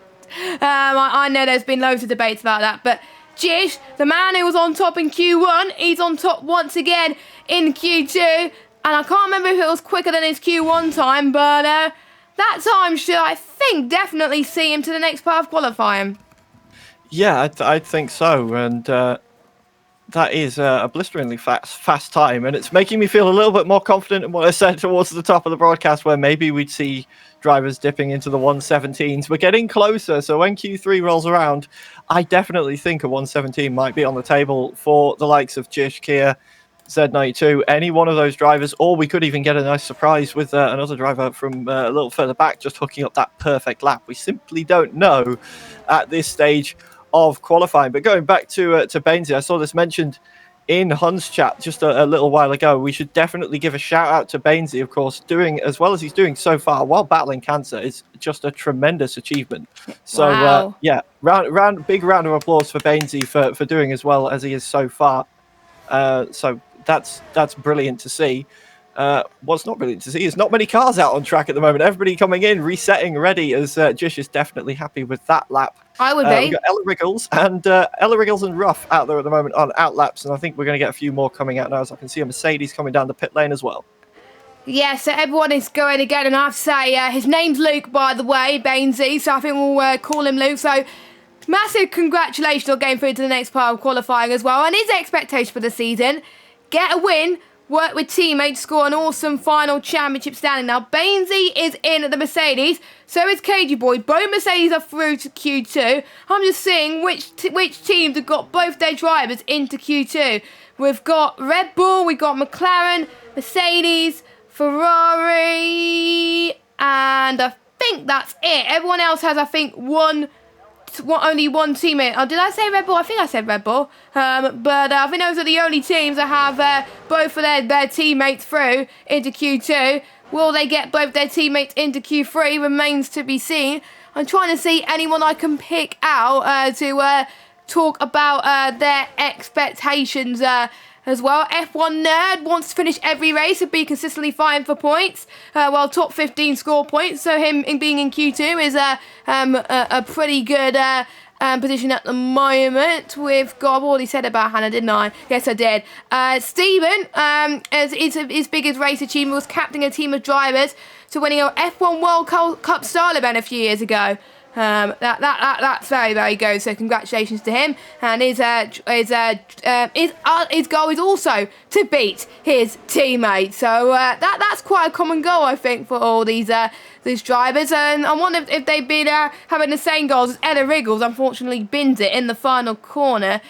I know there's been loads of debates about that, but Jish, the man who was on top in Q1, he's on top once again in Q2, and I can't remember if it was quicker than his Q1 time, but that time should, I think, definitely see him to the next part of qualifying. Yeah, I think so, and that is a blisteringly fast time, and it's making me feel a little bit more confident in what I said towards the top of the broadcast, where maybe we'd see drivers dipping into the 117s. We're getting closer, so when Q3 rolls around, I definitely think a 117 might be on the table for the likes of Jish, Kia, Z92, any one of those drivers, or we could even get a nice surprise with another driver from a little further back just hooking up that perfect lap. We simply don't know at this stage of qualifying. But going back to Bainesy, I saw this mentioned in Hun's chat just a little while ago. We should definitely give a shout out to Bainesy, of course, doing as well as he's doing so far while battling cancer is just a tremendous achievement. So wow. yeah, big round of applause for Bainesy for doing as well as he is so far. So that's brilliant to see. What's not brilliant to see is not many cars out on track at the moment. Everybody coming in, resetting, ready, as Jish is definitely happy with that lap. I would be. We've got Ella Riggles and Ruff out there at the moment on outlaps, and I think we're going to get a few more coming out now, as I can see a Mercedes coming down the pit lane as well. Yeah, so everyone is going again, and I have to say, his name's Luke, by the way, Bainesy, so I think we'll call him Luke. So massive congratulations on getting through to the next part of qualifying as well, and his expectation for the season, get a win, work with teammates, score an awesome final championship standing. Now, Bainesy is in the Mercedes, so is KG Boy. Both Mercedes are through to Q2. I'm just seeing which teams have got both their drivers into Q2. We've got Red Bull, we've got McLaren, Mercedes, Ferrari, and I think that's it. Everyone else has, I think, only one teammate. Oh, did I say Red Bull? I think I said Red Bull. But I think those are the only teams that have both of their teammates through into Q2. Will they get both their teammates into Q3? Remains to be seen. I'm trying to see anyone I can pick out to talk about their expectations as well. F1 Nerd wants to finish every race and be consistently fighting for points, while top 15 score points. So him being in Q2 is a pretty good position at the moment. We've got, I've already said about Hannah, didn't I? Yes, I did. Stephen, as his biggest race achievement was captaining a team of drivers to winning an F1 World Cup style event a few years ago. That's very, very good. So congratulations to him. And his goal is also to beat his teammate. So that's quite a common goal, I think, for all these drivers. And I wonder if they've been having the same goals as Ella Riggles. Unfortunately, bins it in the final corner.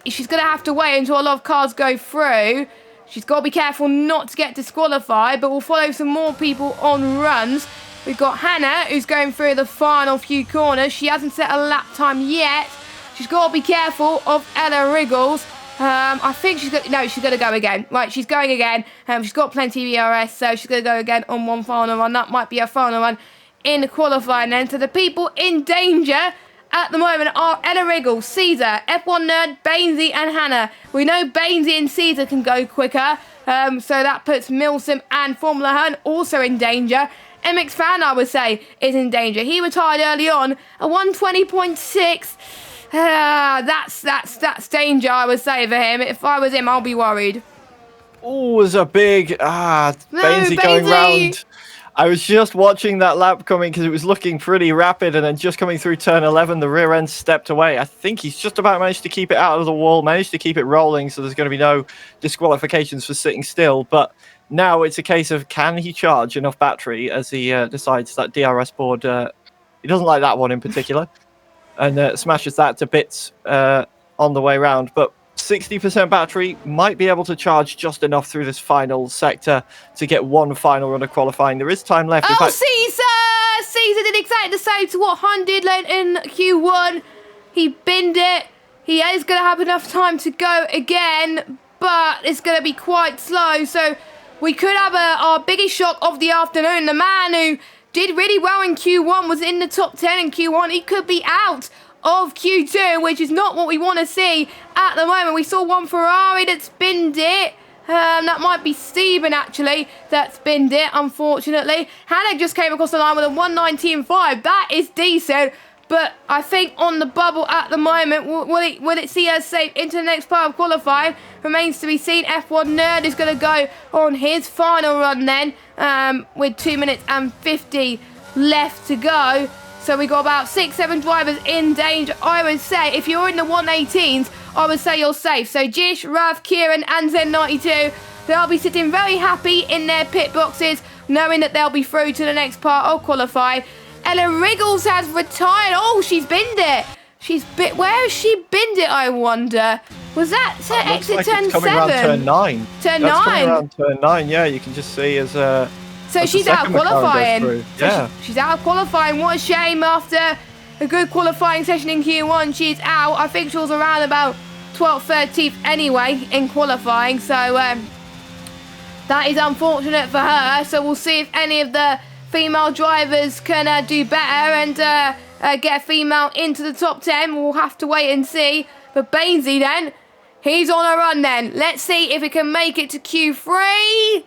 She's going to have to wait until a lot of cars go through. She's got to be careful not to get disqualified, but we'll follow some more people on runs. We've got Hannah, who's going through the final few corners. She hasn't set a lap time yet. She's got to be careful of Ella Riggles. I think she's going to go again. Right, she's going again. She's got plenty of ERS, so she's going to go again on one final run. That might be her final run in the qualifying then. So the people in danger at the moment are Ella Riggles, Caesar, F1 Nerd, Bainesy and Hannah. We know Bainesy and Caesar can go quicker, so that puts Milsom and Formula Hun also in danger. MX Fan, I would say, is in danger. He retired early on, a 120.6. That's danger, I would say, for him. If I was him, I'll be worried. Oh, there's a big Bainesy going round. I was just watching that lap coming because it was looking pretty rapid, and then just coming through turn 11, the rear end stepped away. I think he's just about managed to keep it out of the wall, managed to keep it rolling, so there's going to be no disqualifications for sitting still. But now it's a case of, can he charge enough battery as he decides that DRS board, he doesn't like that one in particular, and smashes that to bits on the way round. But 60% battery might be able to charge just enough through this final sector to get one final run of qualifying. There is time left. Oh, Caesar! Caesar did exactly the same to what Hun did in Q1. He binned it. He is going to have enough time to go again, but it's going to be quite slow. So we could have our biggest shock of the afternoon. The man who did really well in Q1 was in the top 10 in Q1. He could be out of Q2, which is not what we want to see at the moment. We saw one Ferrari that spinned it. That might be Steven, actually, that spinned it, unfortunately. Hanek just came across the line with a 119.5. That is decent, but I think on the bubble at the moment, will it see us safe into the next part of qualifying? Remains to be seen. F1 Nerd is going to go on his final run then, with 2 minutes and 50 left to go. So we got about 6-7 drivers in danger. I would say if you're in the 118s, I would say you're safe. So Jish, Rav, Kieran and Zen92, they'll be sitting very happy in their pit boxes, knowing that they'll be through to the next part of qualifying. Ella Wriggles has retired. Oh, she's binned it. Where has she binned it, I wonder? Was that to exit like turn 7? Coming around turn 9. Turn 9? Coming around turn 9, yeah, you can just see as... So she's out of qualifying. Yeah. She's out of qualifying. What a shame. After a good qualifying session in Q1, she's out. I think she was around about 12th, 13th anyway in qualifying. So that is unfortunate for her. So we'll see if any of the female drivers can do better and get a female into the top 10. We'll have to wait and see. But Bainsy then, he's on a run then. Let's see if he can make it to Q3.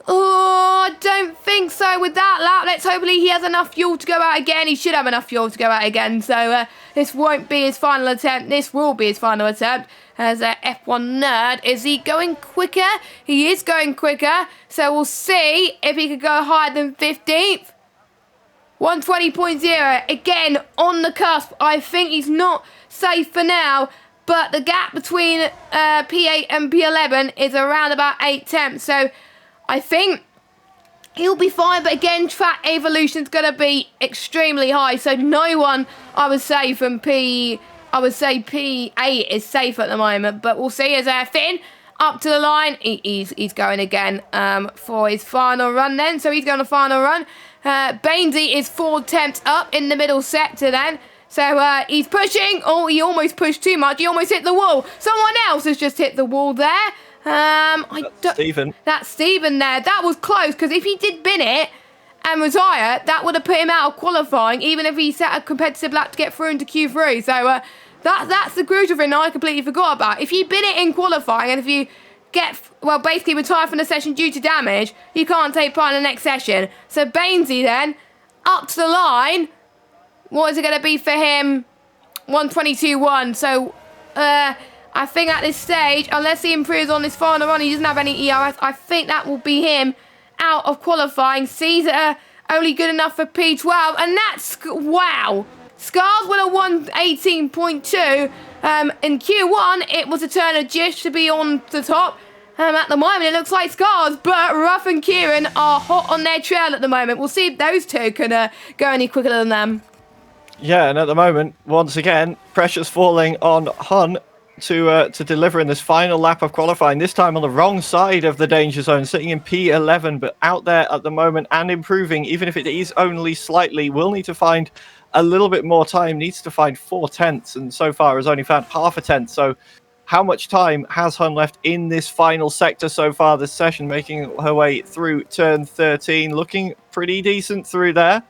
Oh, I don't think so with that lap. Let's hopefully he has enough fuel to go out again. He should have enough fuel to go out again. So this won't be his final attempt. This will be his final attempt. As F1 Nerd, is he going quicker? He is going quicker. So we'll see if he could go higher than 15th. 120.0. Again, on the cusp. I think he's not safe for now. But the gap between P8 and P11 is around about 8 tenths. So I think he'll be fine, but again, track evolution is going to be extremely high. So no one, I would say, from P8 is safe at the moment. But we'll see as Finn up to the line. He's going again for his final run then. So he's going to final run. Bainsy is 4 tenths up in the middle sector then. So he's pushing. Oh, he almost pushed too much. He almost hit the wall. Someone else has just hit the wall there. Stephen. That's Stephen there. That was close, because if he did bin it and retire, that would have put him out of qualifying, even if he set a competitive lap to get through into Q3. So that's the crucial thing I completely forgot about. If you bin it in qualifying and if you basically retire from the session due to damage, you can't take part in the next session. So Bainsy then, up to the line. What is it going to be for him? 122.1. So, I think at this stage, unless he improves on this final run, he doesn't have any ERS, I think that will be him out of qualifying. Caesar only good enough for P12, and that's, wow. Scars with a 118.2. In Q1, it was a turn of Jish to be on the top. At the moment, it looks like Scars, but Ruff and Kieran are hot on their trail at the moment. We'll see if those two can go any quicker than them. Yeah, and at the moment, once again, pressure's falling on Hun to deliver in this final lap of qualifying, this time on the wrong side of the danger zone, sitting in P11, but out there at the moment and improving, even if it is only slightly. Will need to find a little bit more time, needs to find 4 tenths, and so far has only found half a tenth. So how much time has Hun left in this final sector so far this session, making her way through turn 13, looking pretty decent through there.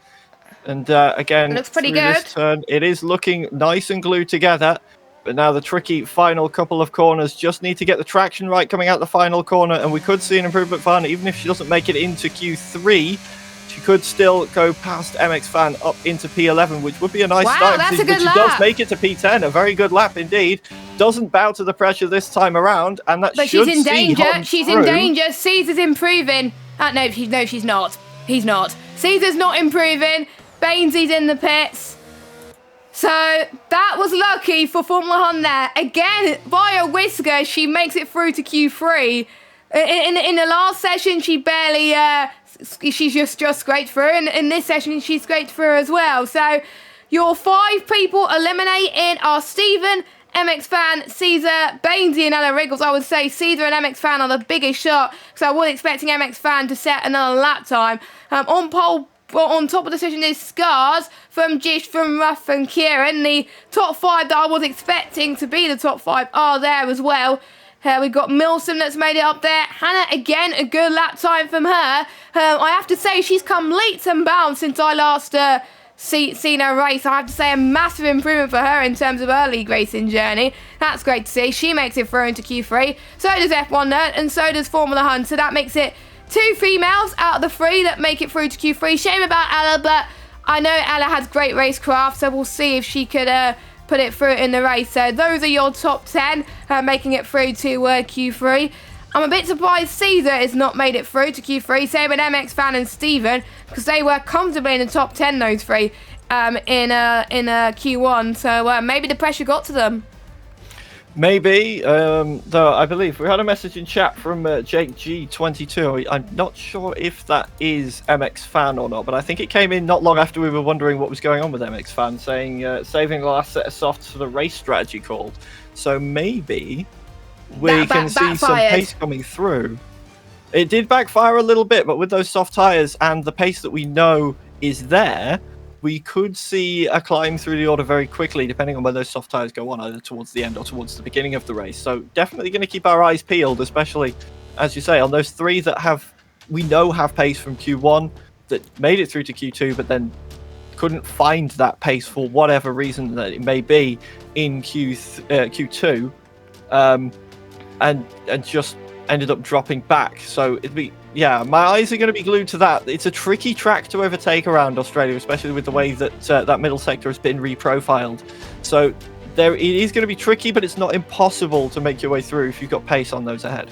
And again, looks pretty good. This turn, it is looking nice and glued together. But now the tricky final couple of corners just need to get the traction right coming out the final corner, and we could see an improvement for Hun. Even if she doesn't make it into Q3, she could still go past MX Fan up into P11, which would be a nice start. That's a good lap. She does make it to P10, a very good lap indeed. Doesn't bow to the pressure this time around, and that but should she's in danger. Hun She's through. in danger. Caesar's improving. No, she's not. He's not. Caesar's not improving. Bainesy's in the pits. So that was lucky for Formula One there. Again, by a whisker, she makes it through to Q3. In the last session, she barely, she's just scraped through. And in this session, she scraped through as well. So your 5 people eliminated are Stephen, MX Fan, Caesar, Bainesy and Ella Wriggles. I would say Caesar and MX Fan are the biggest shot, because I was expecting MX Fan to set another lap time. On pole, well, on top of the session is Scars from Jish, from Ruff and Kieran. The top 5 that I was expecting to be the top 5 are there as well. We've got Milson that's made it up there. Hannah, again, a good lap time from her. I have to say, she's come leaps and bounds since I last seen her race. I have to say, a massive improvement for her in terms of her league racing journey. That's great to see. She makes it through into Q3. So does F1 Nerd, and so does Formula One. So that makes it 2 females out of the 3 that make it through to Q3. Shame about Ella, but I know Ella has great racecraft, so we'll see if she could put it through in the race. So those are your top 10 making it through to Q3. I'm a bit surprised Caesar has not made it through to Q3. Same with MX Fan and Steven, because they were comfortably in the top 10, those 3, in Q1. So maybe the pressure got to them. Maybe, though I believe we had a message in chat from Jake G22. I'm not sure if that is MX Fan or not, but I think it came in not long after we were wondering what was going on with MX Fan, saying saving the last set of softs for the race strategy called. So maybe we can see some pace coming through. It did backfire a little bit, but with those soft tyres and the pace that we know is there, we could see a climb through the order very quickly, depending on where those soft tyres go on, either towards the end or towards the beginning of the race. So definitely going to keep our eyes peeled, especially, as you say, on those 3 that we know have pace from Q1, that made it through to Q2, but then couldn't find that pace for whatever reason that it may be in Q2, and just ended up dropping back. So it'd be, yeah, my eyes are going to be glued to that. It's a tricky track to overtake around Australia, especially with the way that that middle sector has been reprofiled. So it is going to be tricky, but it's not impossible to make your way through if you've got pace on those ahead.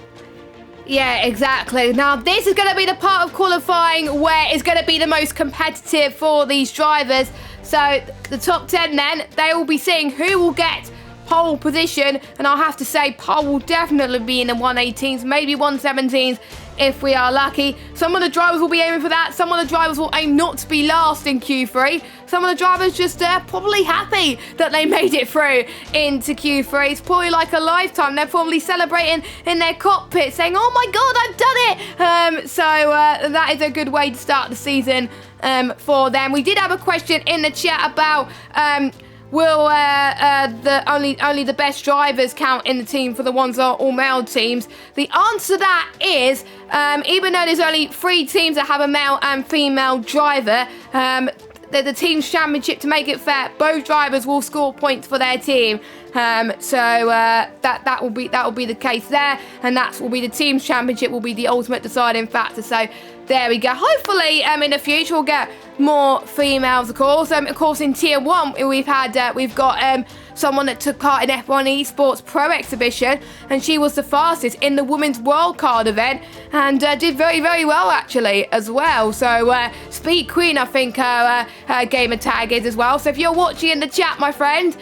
Yeah, exactly. Now, this is going to be the part of qualifying where it's going to be the most competitive for these drivers. So the top 10 then, they will be seeing who will get pole position, and I'll have to say pole will definitely be in the 118s, maybe 117s if we are lucky. Some of the drivers will be aiming for that. Some of the drivers will aim not to be last in Q3. Some of the drivers just probably happy that they made it through into Q3. It's probably like a lifetime. They're probably celebrating in their cockpit saying, oh my God, I've done it. So that is a good way to start the season for them. We did have a question in the chat about will only the best drivers count in the team for the ones that are all male teams? The answer to that is, even though there's only 3 teams that have a male and female driver, the team's championship, to make it fair, both drivers will score points for their team. So that will be the case there, and that will be the team's championship, will be the ultimate deciding factor. So there we go. Hopefully, in the future, we'll get more females, of course. Of course, in Tier 1, we've got someone that took part in F1 Esports Pro Exhibition, and she was the fastest in the Women's Wildcard event, and did very, very well, actually, as well. So, Speed Queen, I think her gamer tag is as well. So if you're watching in the chat, my friend,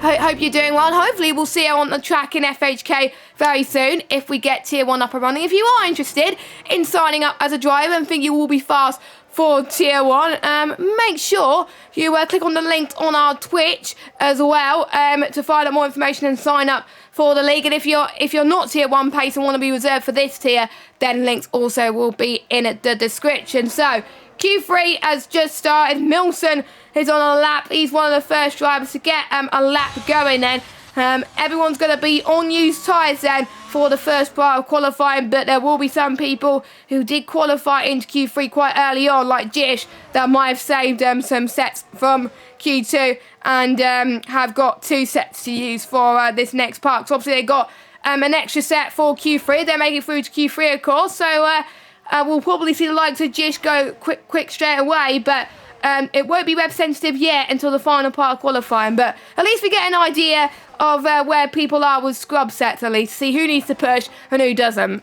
hope you're doing well, and hopefully we'll see her on the track in FHK very soon if we get Tier 1 up and running. If you are interested in signing up as a driver and think you will be fast for Tier 1, make sure you click on the link on our Twitch as well to find out more information and sign up for the league. And if you're not Tier 1 pace and want to be reserved for this tier, then links also will be in the description. So Q3 has just started. Milson is on a lap. He's one of the first drivers to get a lap going then. Everyone's going to be on used tyres then for the first part of qualifying, but there will be some people who did qualify into Q3 quite early on, like Jish, that might have saved some sets from Q2 and have got 2 sets to use for this next part. So obviously they got an extra set for Q3. They're making it through to Q3, of course, so we'll probably see the likes of Jish go quick straight away, but it won't be web sensitive yet until the final part of qualifying. But at least we get an idea of where people are with scrub sets, at least see who needs to push and who doesn't.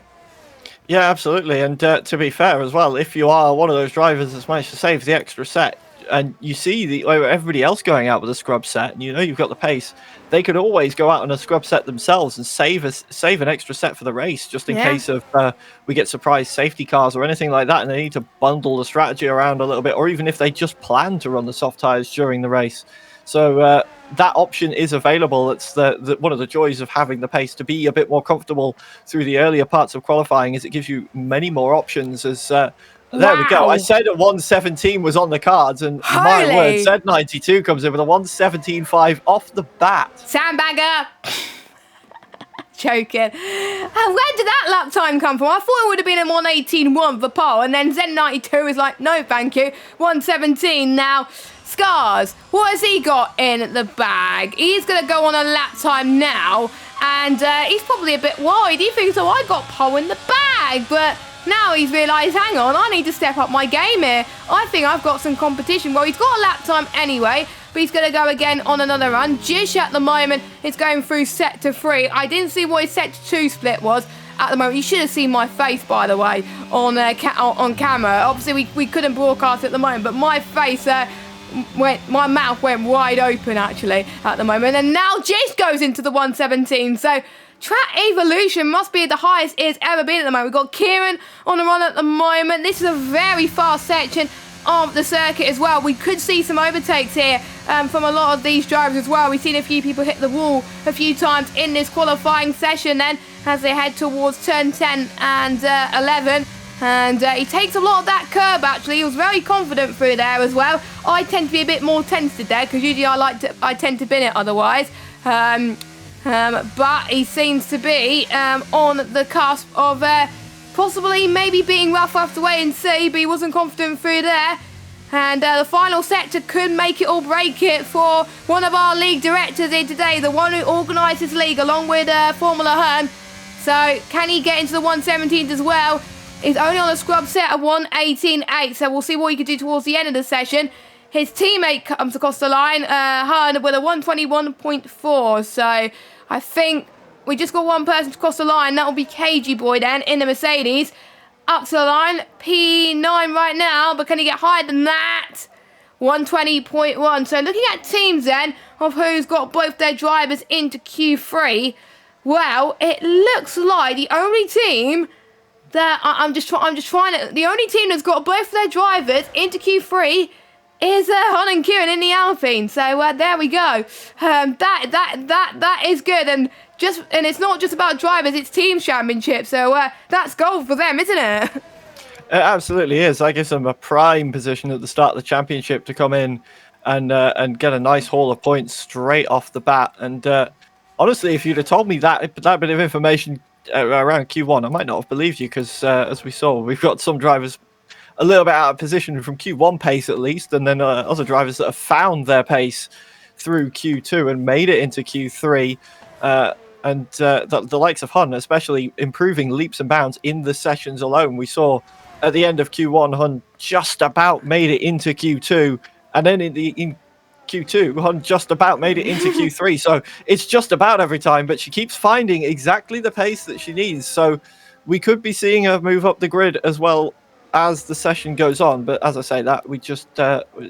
Yeah, absolutely. And to be fair as well, if you are one of those drivers that's managed to save the extra set, and you see everybody else going out with a scrub set, and you know you've got the pace, they could always go out on a scrub set themselves and save an extra set for the race, just in case of we get surprise safety cars or anything like that, and they need to bundle the strategy around a little bit, or even if they just plan to run the soft tires during the race. So that option is available. It's the one of the joys of having the pace to be a bit more comfortable through the earlier parts of qualifying, is it gives you many more options. As there we go. I said a 117 was on the cards, and my word, Z92 comes in with a 117.5 off the bat. Sandbagger. Joking. Where did that lap time come from? I thought it would have been a 118.1 for pole, and then Z92 is like, no, thank you. 117 now. Scars, what has he got in the bag? He's going to go on a lap time now, and he's probably a bit worried. He thinks, oh, I got pole in the bag, but now he's realised, hang on, I need to step up my game here. I think I've got some competition. Well, he's got a lap time anyway, but he's going to go again on another run. Jish at the moment is going through set to 3. I didn't see what his set to 2 split was at the moment. You should have seen my face, by the way, on camera. Obviously, we couldn't broadcast at the moment, but my face... my mouth went wide open actually at the moment, and now Jace goes into the 117. So track evolution must be the highest it's ever been at the moment. We've got Kieran on the run at the moment. This is a very fast section of the circuit as well. We could see some overtakes here from a lot of these drivers as well. We've seen a few people hit the wall a few times in this qualifying session then as they head towards turn 10 and 11. And he takes a lot of that curb actually. He was very confident through there as well. I tend to be a bit more tentative there because usually I tend to bin it otherwise. But he seems to be on the cusp of possibly maybe being rough. We'll have to wait and see, but he wasn't confident through there. And the final sector could make it or break it for one of our league directors here today, the one who organises league along with Formula Hearn. So can he get into the 117s as well? He's only on a scrub set of 118.8, so we'll see what he can do towards the end of the session. His teammate comes across the line, Hearn, with a 121.4, so I think we just got one person to cross the line. That will be KG Boy then, in the Mercedes. Up to the line, P9 right now, but can he get higher than that? 120.1, so looking at teams then, of who's got both their drivers into Q3, well, it looks like the only team... I'm just trying to... The only team that's got both their drivers into Q3 is Hon and Kieran in the Alpine. So there we go. That is good, and it's not just about drivers; it's team championship. So that's gold for them, isn't it? It absolutely is. That gives them a prime position at the start of the championship to come in and get a nice haul of points straight off the bat. And honestly, if you'd have told me that bit of information around Q1, I might not have believed you, because as we saw, we've got some drivers a little bit out of position from Q1 pace at least, and then other drivers that have found their pace through Q2 and made it into Q3, and the likes of Hun especially improving leaps and bounds in the sessions alone. We saw at the end of Q1 Hun just about made it into Q2, and then in Q2 Hun just about made it into Q3. So it's just about every time, but she keeps finding exactly the pace that she needs. So we could be seeing her move up the grid as well as the session goes on. But as I say, that we just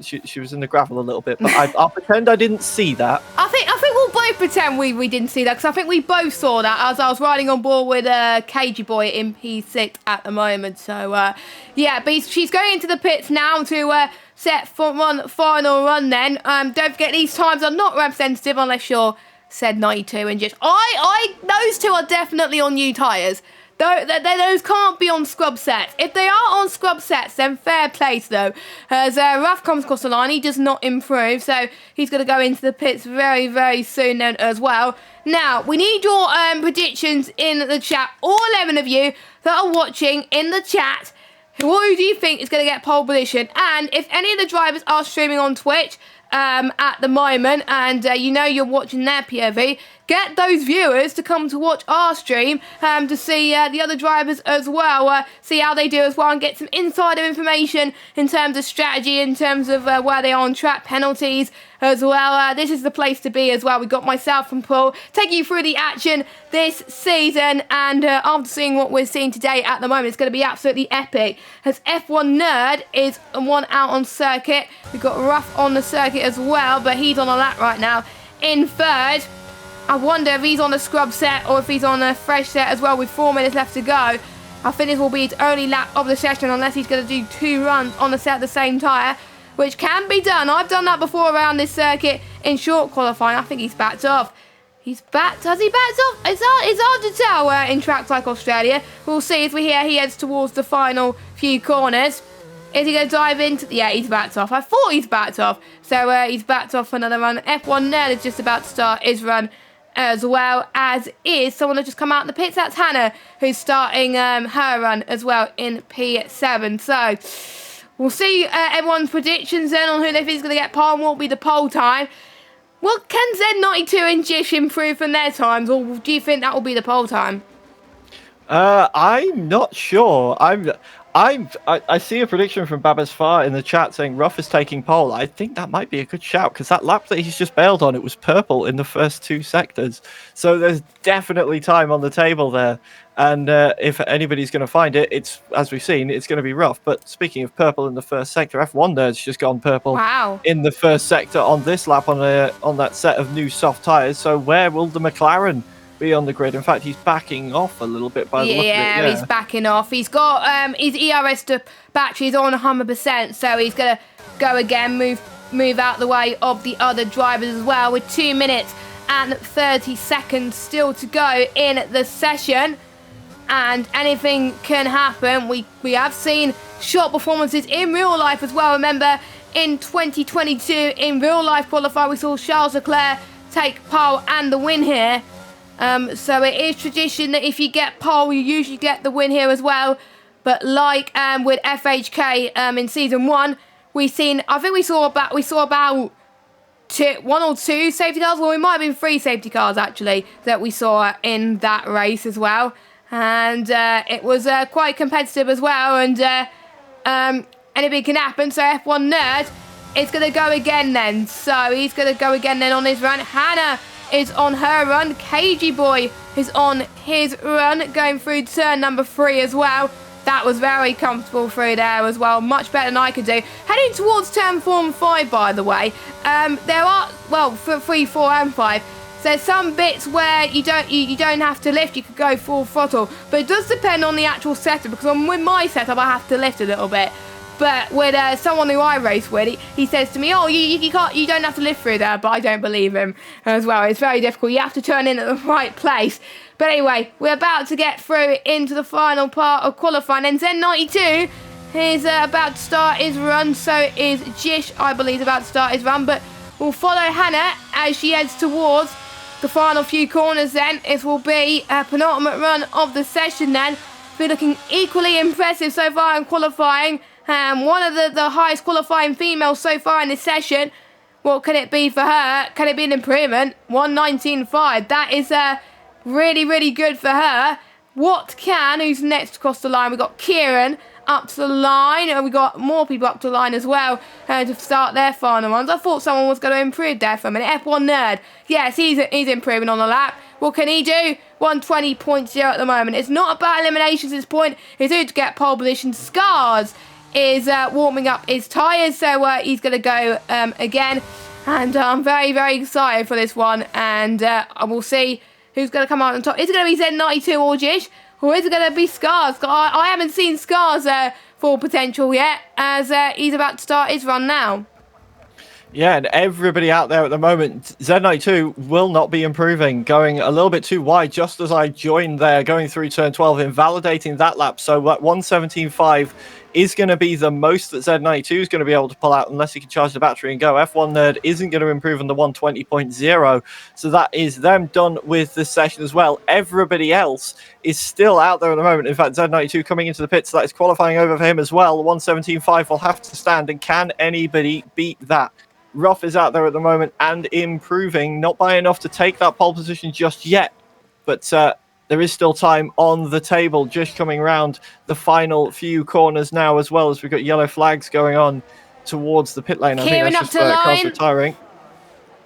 she was in the gravel a little bit, but I'll pretend I didn't see that. I think we'll both pretend we didn't see that, because I think we both saw that as I was riding on board with KG Boy in P6 at the moment. So yeah, but she's going into the pits now to set for one final run then. Don't forget, these times are not representative unless you're Z92 and just... Those two are definitely on new tyres. Those can't be on scrub sets. If they are on scrub sets, then fair play though. As Raf comes across the line, he does not improve, so he's going to go into the pits very, very soon then as well. Now, we need your predictions in the chat. All 11 of you that are watching in the chat, who do you think is going to get pole position? And if any of the drivers are streaming on Twitch at the moment, and you know you're watching their POV, get those viewers to come to watch our stream to see the other drivers as well, see how they do as well, and get some insider information in terms of strategy, in terms of where they are on track, penalties, as well. This is the place to be as well. We got myself and Paul taking you through the action this season, and after seeing what we're seeing today at the moment, it's going to be absolutely epic, as F1 Nerd is one out on circuit. We've got Ruff on the circuit as well, but he's on a lap right now in third. I wonder if he's on a scrub set or if he's on a fresh set as well with 4 minutes left to go. I think this will be his only lap of the session unless he's going to do 2 runs on the set at the same tyre, which can be done. I've done that before around this circuit in short qualifying. I think he's backed off. Has he backed off? It's hard to tell in tracks like Australia. We'll see as we hear he heads towards the final few corners. Is he going to dive into... Yeah, he's backed off. I thought he's backed off. So he's backed off for another run. F1 Nerd is just about to start his run, as well as is someone that just come out in the pits. That's Hannah, who's starting her run as well in P7. So we'll see everyone's predictions then on who they think is going to get pole and what will be the pole time. Well, can Z92 and Jish improve from their times, or do you think that will be the pole time? I'm not sure. I see a prediction from Babas Far in the chat saying Ruff is taking pole. I think that might be a good shout, because that lap that he's just bailed on, it was purple in the first 2 sectors. So there's definitely time on the table there. And if anybody's going to find it, it's, as we've seen, it's going to be Ruff. But speaking of purple in the first sector, F1 Nerd's just gone purple in the first sector on this lap on that set of new soft tyres. So where will the McLaren be on the grid? In fact, he's backing off a little bit by the look of it. Yeah, he's backing off. He's got his ERS to batteries on 100%, so he's going to go again, move out the way of the other drivers as well, with 2 minutes and 30 seconds still to go in the session. And anything can happen. We have seen short performances in real life as well. Remember, in 2022, in real life qualifying, we saw Charles Leclerc take pole and the win here. So it is tradition that if you get pole, you usually get the win here as well. But like with FHK in season 1, I think we saw about 1 or 2 safety cars. Well, it might have been 3 safety cars actually that we saw in that race as well. And it was quite competitive as well, and anything can happen. So F1 Nerd is going to go again then. So he's going to go again then on his run. Hannah is on her run. KG Boy is on his run, going through turn number 3 as well. That was very comfortable through there as well. Much better than I could do. Heading towards turn 4 and 5, by the way. There are, well, for 3, 4 and 5. There's some bits where you don't have to lift, you could go full throttle, but it does depend on the actual setup, because with my setup I have to lift a little bit. But with someone who I race with, he says to me, "Oh, you don't have to lift through there," but I don't believe him as well. It's very difficult. You have to turn in at the right place. But anyway, we're about to get through into the final part of qualifying, and Z92 is about to start his run. So is Jish, I believe, about to start his run, but we'll follow Hannah as she heads towards the final few corners then. It will be a penultimate run of the session then. Be looking equally impressive so far in qualifying. One of the highest qualifying females so far in this session. What can it be for her? Can it be an improvement? 1:19.5. That is really, really good for her. Who's next across the line? We've got Kieran up to the line, and we got more people up to the line as well to start their final runs. I thought someone was going to improve there for a minute. F1 Nerd, yes, he's improving on the lap. What can he do? 1:20.0 at the moment. It's not about eliminations at this point. It's who to get pole position. Scars is warming up his tyres, so he's going to go again. And I'm very, very excited for this one, and I will see who's going to come out on top. Is it going to be Z92 or Jish? Or is it going to be Scars? I haven't seen Scars' full potential yet, as he's about to start his run now. Yeah, and everybody out there at the moment, Z92 will not be improving, going a little bit too wide just as I joined there, going through turn 12, invalidating that lap. So that 1:17.5 is going to be the most that Z92 is going to be able to pull out unless he can charge the battery and go. F1 Nerd isn't going to improve on the 1:20.0. So that is them done with the session as well. Everybody else is still out there at the moment. In fact, Z92 coming into the pits, so that is qualifying over for him as well. 1:17.5 will have to stand, and can anybody beat that? Ruff is out there at the moment and improving, not by enough to take that pole position just yet, but there is still time on the table. Just coming around the final few corners now, as well as we've got yellow flags going on towards the pit lane. I think that's just cars retiring.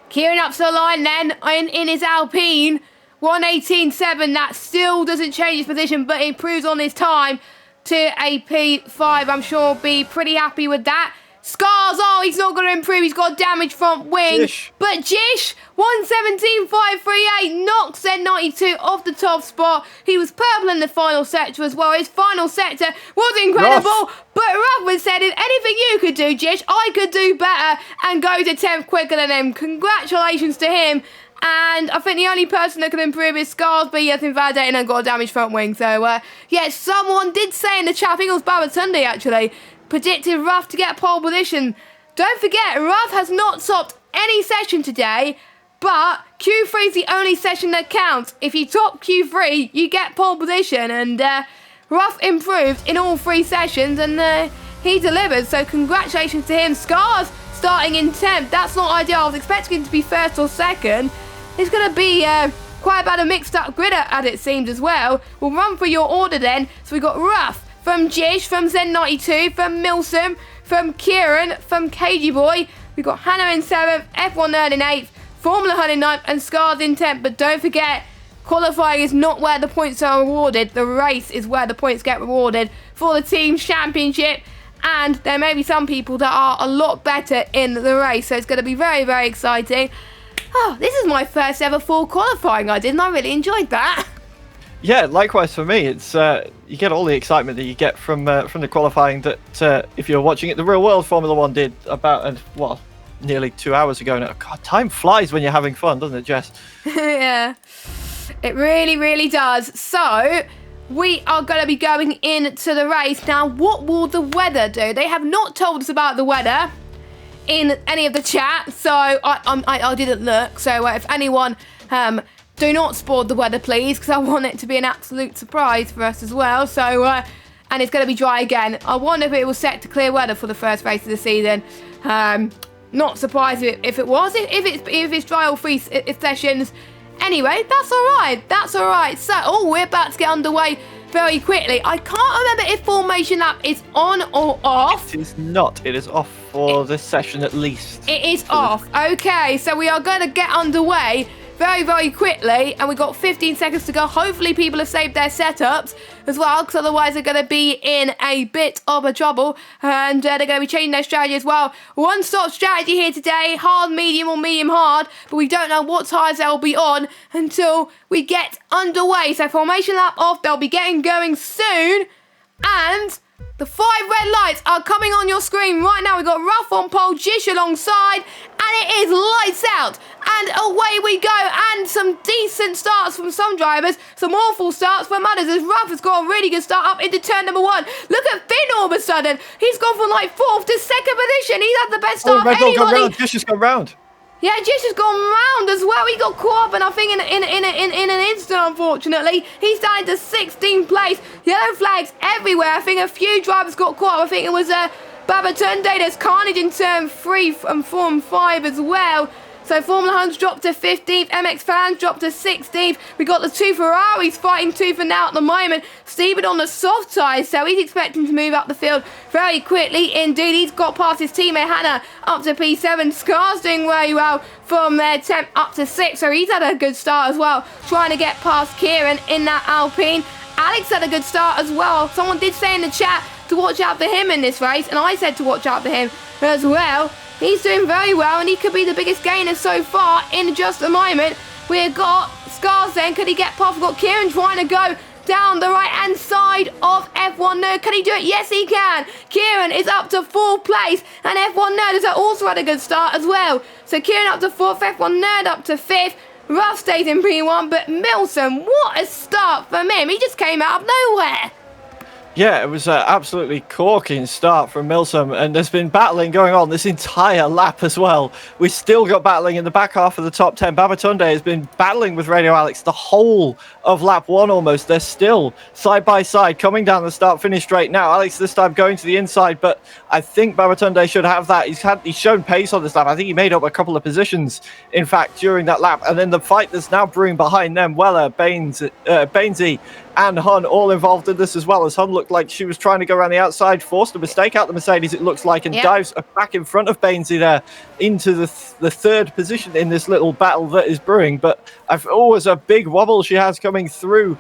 Kieran up to the line then in his Alpine. 1:18.7. That still doesn't change his position, but improves on his time to a P5. I'm sure he'll be pretty happy with that. Scars, oh, he's not going to improve. He's got damaged front wing. Jish. But Jish, 1:17.538, knocks Z92 off the top spot. He was purple in the final sector as well. His final sector was incredible. Ruff. But Ruffman said, if anything you could do, Jish, I could do better and go to 10th quicker than him. Congratulations to him. And I think the only person that can improve is Scars, but he has invalidated and got a damaged front wing. So, yeah, someone did say in the chat, I think it was Babatunde actually, predicted Ruff to get pole position. Don't forget, Ruff has not topped any session today, but Q3 is the only session that counts. If you top Q3, you get pole position, and Ruff improved in all 3 sessions, and he delivered. So congratulations to him. Scars starting in 10th. That's not ideal. I was expecting him to be 1st or 2nd. It's going to be quite about a mixed up grid as it seems as well. We'll run through your order then. So we got Ruff from Jish, from Zen92, from Milsom, from Kieran, from KG Boy. We've got Hannah in 7th, F1 Nerd in 8th, Formula Hun in 9th, and Scars in 10th. But don't forget, qualifying is not where the points are rewarded. The race is where the points get rewarded for the team championship. And there may be some people that are a lot better in the race. So it's going to be very, very exciting. Oh, this is my first ever full qualifying I did, and I really enjoyed that. Yeah, likewise for me. It's you get all the excitement that you get from the qualifying that if you're watching it, the real world Formula One did about nearly 2 hours ago now. God, time flies when you're having fun, doesn't it, Jess? Yeah, it really, really does. So we are going to be going into the race now. What will the weather do? They have not told us about the weather in any of the chat, so I didn't look. So if anyone do not spoil the weather, please, because I want it to be an absolute surprise for us as well. So and it's going to be dry again. I wonder if it was set to clear weather for the first race of the season. Not surprised if it was. If it's dry all 3 sessions. Anyway, that's all right. That's all right. So, we're about to get underway very quickly. I can't remember if formation lap is on or off. It is not. It is off for this session at least. It is off. Okay, so we are going to get underway very, very quickly, and we've got 15 seconds to go. Hopefully people have saved their setups as well, because otherwise they're going to be in a bit of a trouble, and they're going to be changing their strategy as well. One-stop strategy here today, hard, medium, or medium hard, but we don't know what tyres they'll be on until we get underway. So formation lap off, they'll be getting going soon, and the 5 red lights are coming on your screen right now. We've got Ruff on pole, Jish alongside, and it is lights out. And away we go. And some decent starts from some drivers, some awful starts from others, as Ruff has got a really good start up into turn number 1. Look at Finn all of a sudden. He's gone from like 4th to 2nd position. He's had the best start of anybody. Jish has gone round. Yeah, Jish has gone round as well. He got caught up, and I think in an instant, unfortunately. He's down into 16th place. Yellow flags everywhere. I think a few drivers got caught up. I think it was Babatunde. There's carnage in turn 3 and 4 and 5 as well. So Formula Hun's dropped to 15th, MX Fans dropped to 16th. We got the 2 Ferraris fighting tooth and nail at the moment. Steven on the soft tyres, so he's expecting to move up the field very quickly indeed. He's got past his teammate Hannah up to P7. Scar's doing very well from their 10th up to 6th, so he's had a good start as well, trying to get past Kieran in that Alpine. Alex had a good start as well. Someone did say in the chat to watch out for him in this race, and I said to watch out for him as well. He's doing very well, and he could be the biggest gainer so far in just a moment. We've got Scars then. Could he get past? We've got Kieran trying to go down the right-hand side of F1 Nerd. Can he do it? Yes, he can. Kieran is up to 4th place, and F1 Nerd has also had a good start as well. So Kieran up to 4th, F1 Nerd up to 5th. Ruff stays in P1, but Milsom, what a start from him. He just came out of nowhere. Yeah, it was an absolutely corking start from Milsom, and there's been battling going on this entire lap as well. We've still got battling in the back half of the top 10. Babatunde has been battling with Radio Alex the whole of lap 1 almost. They're still side by side coming down the start-finish straight now. Alex this time going to the inside, but I think Babatunde should have that. He's shown pace on this lap. I think he made up a couple of positions, in fact, during that lap. And then the fight that's now brewing behind them, Weller, Bainesy, and Hun all involved in this as well, as Hun looked like she was trying to go around the outside, forced a mistake out the Mercedes, it looks like, and dives back in front of Bainesy there into the third position in this little battle that is brewing. But I've always a big wobble she has coming through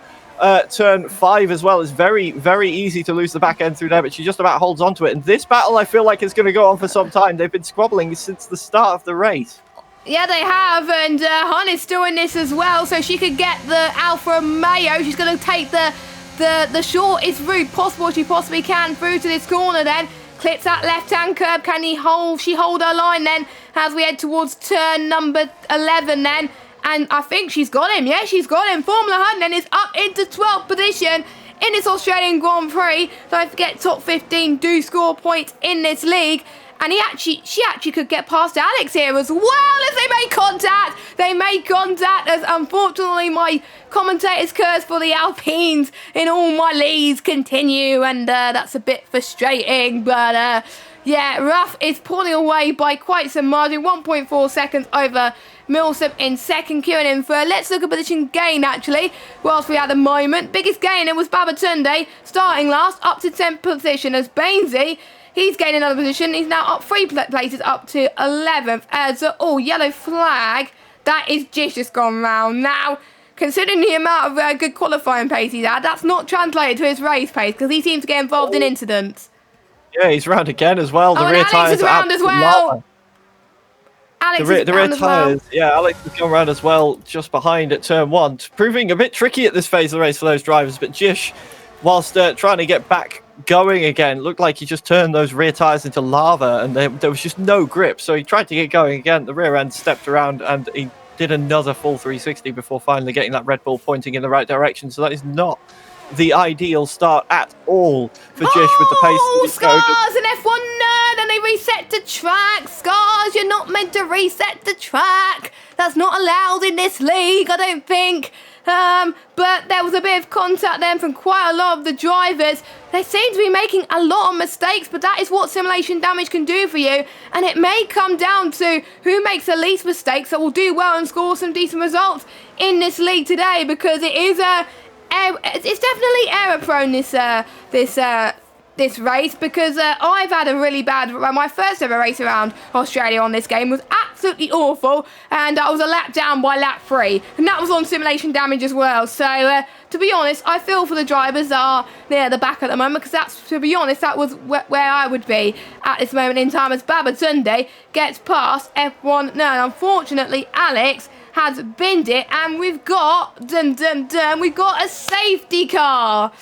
turn 5 as well. It's very, very easy to lose the back end through there, but she just about holds on to it. And this battle, I feel like, is going to go on for some time. They've been squabbling since the start of the race. Yeah, they have, and Hun is still in this as well, so she could get the Alfa Romeo. She's going to take the shortest route possible she possibly can through to this corner then. Clips that left-hand curb. Can she hold her line then as we head towards turn number 11 then? And I think she's got him. Yeah, she's got him. Formula Hun then is up into 12th position in this Australian Grand Prix. Don't forget, top 15 do score points in this league. And she actually could get past Alex here as well as they made contact. They made contact as, unfortunately, my commentator's curse for the Alpines in all my leads continue. And that's a bit frustrating. But, yeah, Ruff is pulling away by quite some margin. 1.4 seconds over Millsap in second, Kieran in third. Let's look at position gain, actually, whilst we had a moment. Biggest gainer was Babatunde, starting last, up to 10th position as Bainesy. He's gained another position. He's now up 3 places, up to 11th. As yellow flag. That is just gone round. Now, considering the amount of good qualifying pace he's had, that's not translated to his race pace because he seems to get involved in incidents. Yeah, he's round again as well. The rear Alex tyres is round as well. The rear tyres, yeah, Alex has gone round as well, just behind at turn 1. Proving a bit tricky at this phase of the race for those drivers, but Jish, whilst trying to get back going again, looked like he just turned those rear tyres into lava, and there was just no grip, so he tried to get going again. The rear end stepped around, and he did another full 360 before finally getting that Red Bull pointing in the right direction, so that is not the ideal start at all for Jish with the pace. Scars, an F1 nerd, and they reset the track. Scars, you're not meant to reset the track. That's not allowed in this league, I don't think. But there was a bit of contact then from quite a lot of the drivers. They seem to be making a lot of mistakes, but that is what simulation damage can do for you. And it may come down to who makes the least mistakes that will do well and score some decent results in this league today, because it is it's definitely error prone this race, because I've had a really bad my first ever race around Australia on this game was absolutely awful, and I was a lap down by lap 3, and that was on simulation damage as well. So to be honest, I feel for the drivers that are near the back at the moment, because that's, to be honest, that was where I would be at this moment in time, as Babatunde gets past F1. No, unfortunately Alex has binned it, and we've got we've got a safety car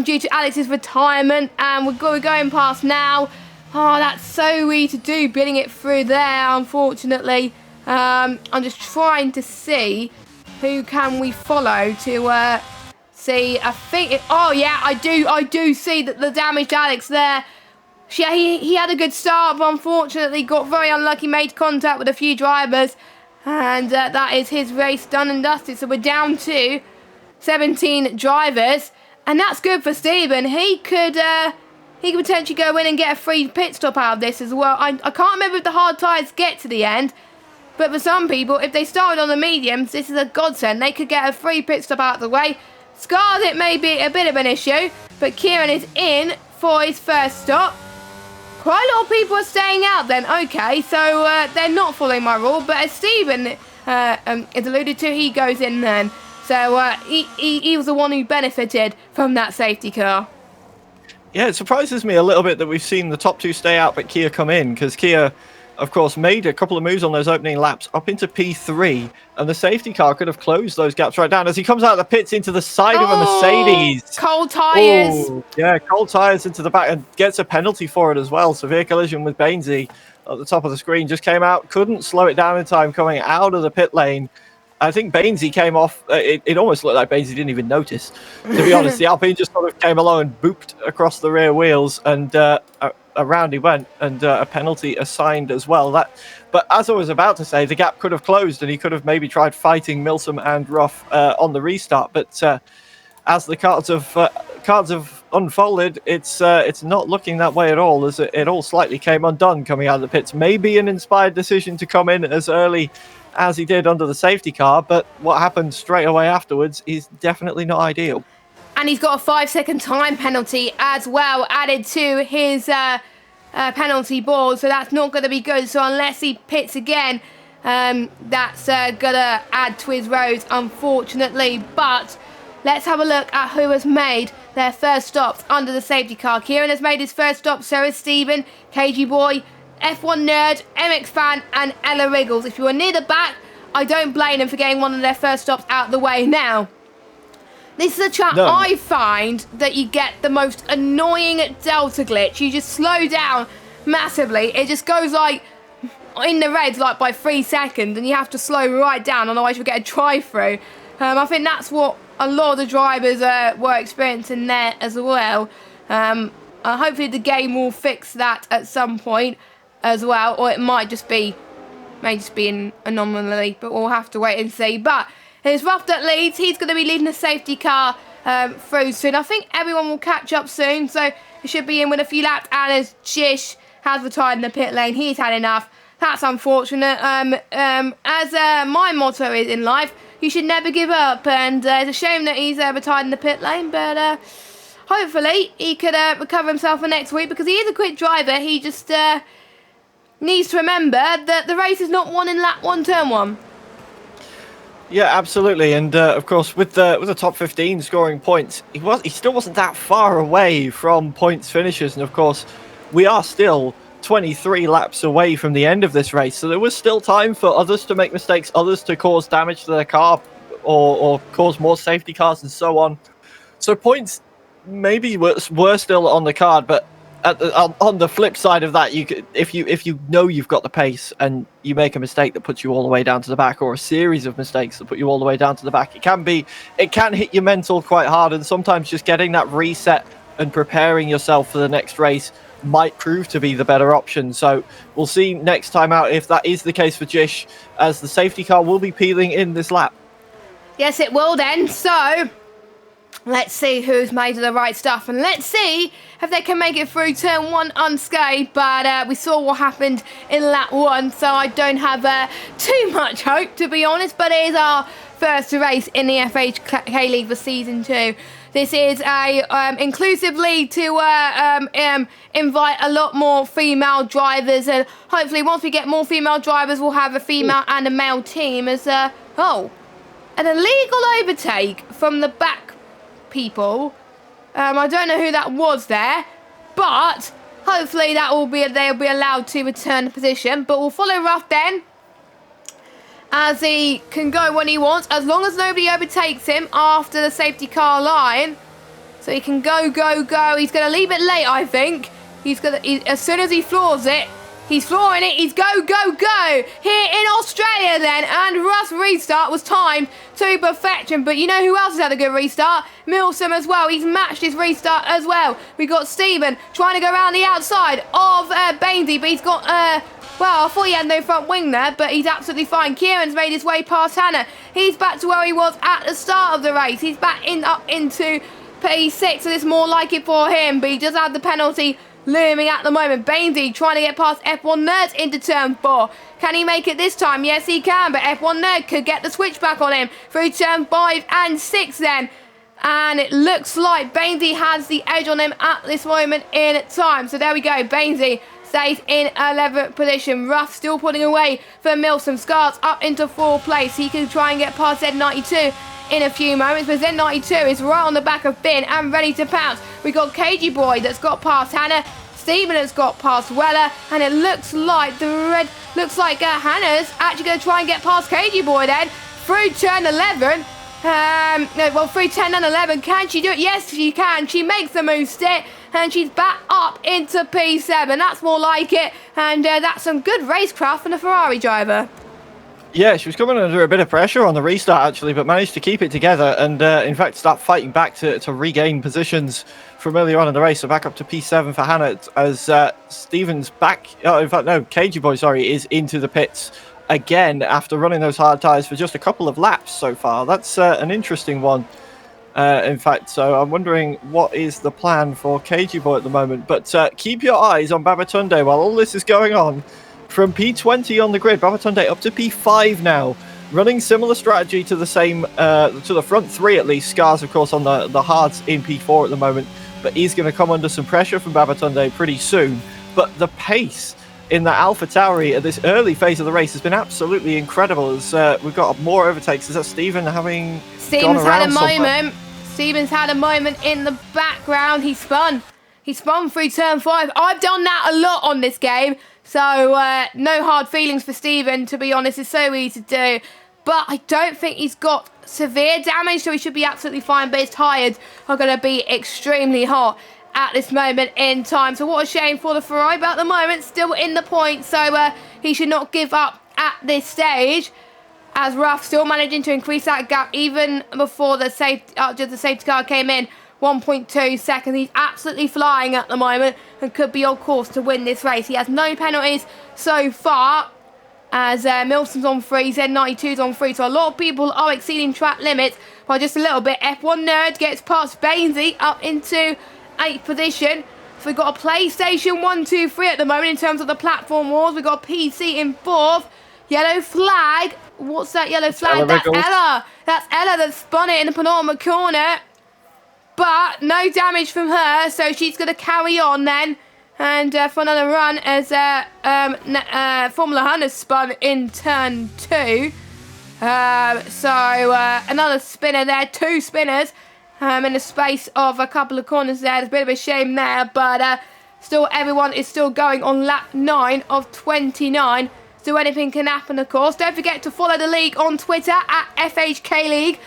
due to Alex's retirement, and we're going past now. Oh, that's so easy to do, bidding it through there, unfortunately. I'm just trying to see who can we follow to see. I think oh yeah, I do see that the damaged Alex there. Yeah, he had a good start, but unfortunately got very unlucky, made contact with a few drivers, and that is his race done and dusted. So we're down to 17 drivers. And that's good for Stephen. He could potentially go in and get a free pit stop out of this as well. I can't remember if the hard tyres get to the end, but for some people, if they started on the mediums, this is a godsend. They could get a free pit stop out of the way. Scars, it may be a bit of an issue, but Kieran is in for his first stop. Quite a lot of people are staying out then. Okay, so they're not following my rule, but as Stephen is alluded to, he goes in then. So he was the one who benefited from that safety car. Yeah, it surprises me a little bit that we've seen the top 2 stay out, but Kia come in, because Kia, of course, made a couple of moves on those opening laps up into P3, and the safety car could have closed those gaps right down as he comes out of the pits into the side of a Mercedes. Cold tyres. Oh, yeah, cold tyres into the back, and gets a penalty for it as well. Severe collision with Bainesy at the top of the screen. Just came out, couldn't slow it down in time coming out of the pit lane. I think Bainesy came off. It almost looked like Bainesy didn't even notice, to be honest. The Alpine just sort of came along and booped across the rear wheels, and around he went, and a penalty assigned as well. But as I was about to say, the gap could have closed, and he could have maybe tried fighting Milsom and Ruff on the restart. But as the cards have unfolded, it's not looking that way at all, as it all slightly came undone coming out of the pits. Maybe an inspired decision to come in as early as he did under the safety car, but what happened straight away afterwards is definitely not ideal. And he's got a 5-second time penalty as well added to his penalty board. So that's not going to be good. So unless he pits again, that's going to add to his rows, unfortunately. But let's have a look at who has made their first stops under the safety car. Kieran has made his first stop, so has Stephen, KG Boy, F1 Nerd, MX Fan, and Ella Wriggles. If you were near the back, I don't blame them for getting one of their first stops out of the way. Now, this is a chat I find that you get the most annoying Delta glitch. You just slow down massively. It just goes like in the reds like by 3 seconds, and you have to slow right down, otherwise you'll get a drive-through. I think that's what a lot of the drivers were experiencing there as well. Hopefully the game will fix that at some point as well, or it may just be an anomaly, but we'll have to wait and see. But it's Ruff that leads. He's going to be leading the safety car through soon. I think everyone will catch up soon, so he should be in with a few laps. And as Jish has retired in the pit lane, he's had enough. That's unfortunate. As my motto is in life, you should never give up. And it's a shame that he's retired in the pit lane, but hopefully he could recover himself for next week, because he is a quick driver. He just needs to remember that the race is not won in lap 1, turn 1. Yeah, absolutely, and of course, with the top 15 scoring points, he still wasn't that far away from points finishes, and of course, we are still 23 laps away from the end of this race, so there was still time for others to make mistakes, others to cause damage to their car, or cause more safety cars and so on. So points maybe were still on the card, but on the flip side of that, you could, if you know you've got the pace and you make a mistake that puts you all the way down to the back, or a series of mistakes that put you all the way down to the back, it can hit your mental quite hard, and sometimes just getting that reset and preparing yourself for the next race might prove to be the better option. So we'll see next time out if that is the case for Jish, as the safety car will be peeling in this lap. Yes, it will then. So let's see who's made of the right stuff, and let's see if they can make it through turn 1 unscathed. But we saw what happened in lap 1, so I don't have too much hope, to be honest. But it is our first race in the FHK League for Season 2. This is a inclusive league to invite a lot more female drivers, and hopefully once we get more female drivers, we'll have a female and a male team. As an illegal overtake from the back people. I don't know who that was there, but hopefully they'll be allowed to return the position. But we'll follow Ruff then, as he can go when he wants, as long as nobody overtakes him after the safety car line. So he can go. He's going to leave it late, I think. As soon as he floors it, he's flooring it. He's go. Here in Australia then, and Ruff's restart was timed to perfection. But you know who else has had a good restart? Milsom as well. He's matched his restart as well. We got Stephen trying to go around the outside of Baindy, but he's got well, I thought he had no front wing there, but he's absolutely fine. Kieran's made his way past Hannah. He's back to where he was at the start of the race. He's back up into P6, so it's more like it for him, but he does have the penalty looming at the moment. Baindy trying to get past F1 Nerd into turn 4. Can he make it this time? Yes, he can, but F1 Nerd could get the switchback on him through turn 5 and 6 then. And it looks like Baindy has the edge on him at this moment in time. So there we go, Baindy stays in 11th position. Ruff still putting away for Milsom. Scars up into 4th place. He can try and get past Z92 in a few moments, but Z92 is right on the back of Finn and ready to pounce. We got KG Boy that's got past Hannah. Stephen has got past Weller, and it looks like Hannah's actually going to try and get past KG Boy then through turn 11. Through 10 and 11. Can she do it? Yes, she can. She makes the move stick, and she's back up into P7. That's more like it, and that's some good racecraft from the Ferrari driver. Yeah, she was coming under a bit of pressure on the restart, actually, but managed to keep it together and, in fact, start fighting back to regain positions from earlier on in the race. So back up to P7 for Hannah as Stephen's back. In fact, no, KG Boy, sorry, is into the pits again after running those hard tyres for just a couple of laps so far. That's an interesting one, in fact. So I'm wondering what is the plan for KG Boy at the moment. But keep your eyes on Babatunde while all this is going on. From P20 on the grid, Babatunde up to P5 now. running similar strategy to the same, to the front three at least. Scars, of course, on the hards in P4 at the moment, but he's going to come under some pressure from Babatunde pretty soon. But the pace in the Alpha Tauri at this early phase of the race has been absolutely incredible. As we've got more overtakes. Is that Stephen having gone around somewhere? Stephen's had a moment in the background. He spun through turn 5. I've done that a lot on this game. So no hard feelings for Stephen, to be honest. It's so easy to do. But I don't think he's got severe damage, so he should be absolutely fine. But his tyres are going to be extremely hot at this moment in time. So what a shame for the Ferrari. But at the moment, still in the point. So he should not give up at this stage. As Ruff still managing to increase that gap even before the safety car came in. 1.2 seconds. He's absolutely flying at the moment and could be on course to win this race. He has no penalties so far, as Milsom's on 3, Z92's on 3. So a lot of people are exceeding track limits by just a little bit. F1 Nerd gets past Bainsy up into 8th position. So we've got a PlayStation 1, 2, 3 at the moment in terms of the platform wars. We've got a PC in 4th. Yellow flag. What's that yellow flag? That's Ella. That's Ella that spun it in the penultimate corner. But no damage from her, so she's going to carry on then. And for another run as Formula 1 has spun in turn 2. Another spinner there, 2 spinners in the space of a couple of corners there. There's a bit of a shame there, but still everyone is still going on lap 9 of 29. So anything can happen, of course. Don't forget to follow the league on Twitter at FHK League.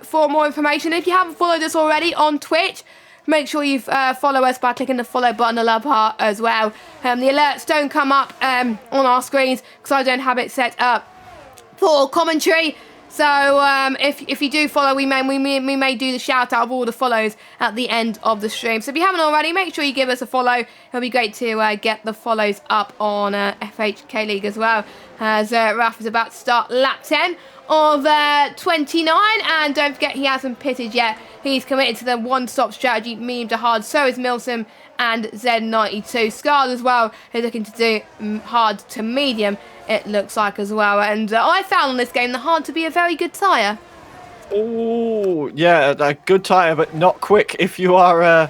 For more information. If you haven't followed us already on Twitch, make sure you follow us by clicking the follow button, the love heart as well. The alerts don't come up on our screens because I don't have it set up for commentary. So if you do follow, we may do the shout out of all the follows at the end of the stream. So if you haven't already, make sure you give us a follow. It'll be great to get the follows up on FHK League as well. As Raf is about to start lap 10 of 29, and don't forget he hasn't pitted yet. He's committed to the one-stop strategy, medium to hard. So is Milsom and Z92. Scars as well is looking to do hard to medium, it looks like as well. And I found on this game the hard to be a very good tyre. Oh, yeah, a good tyre, but not quick if you are...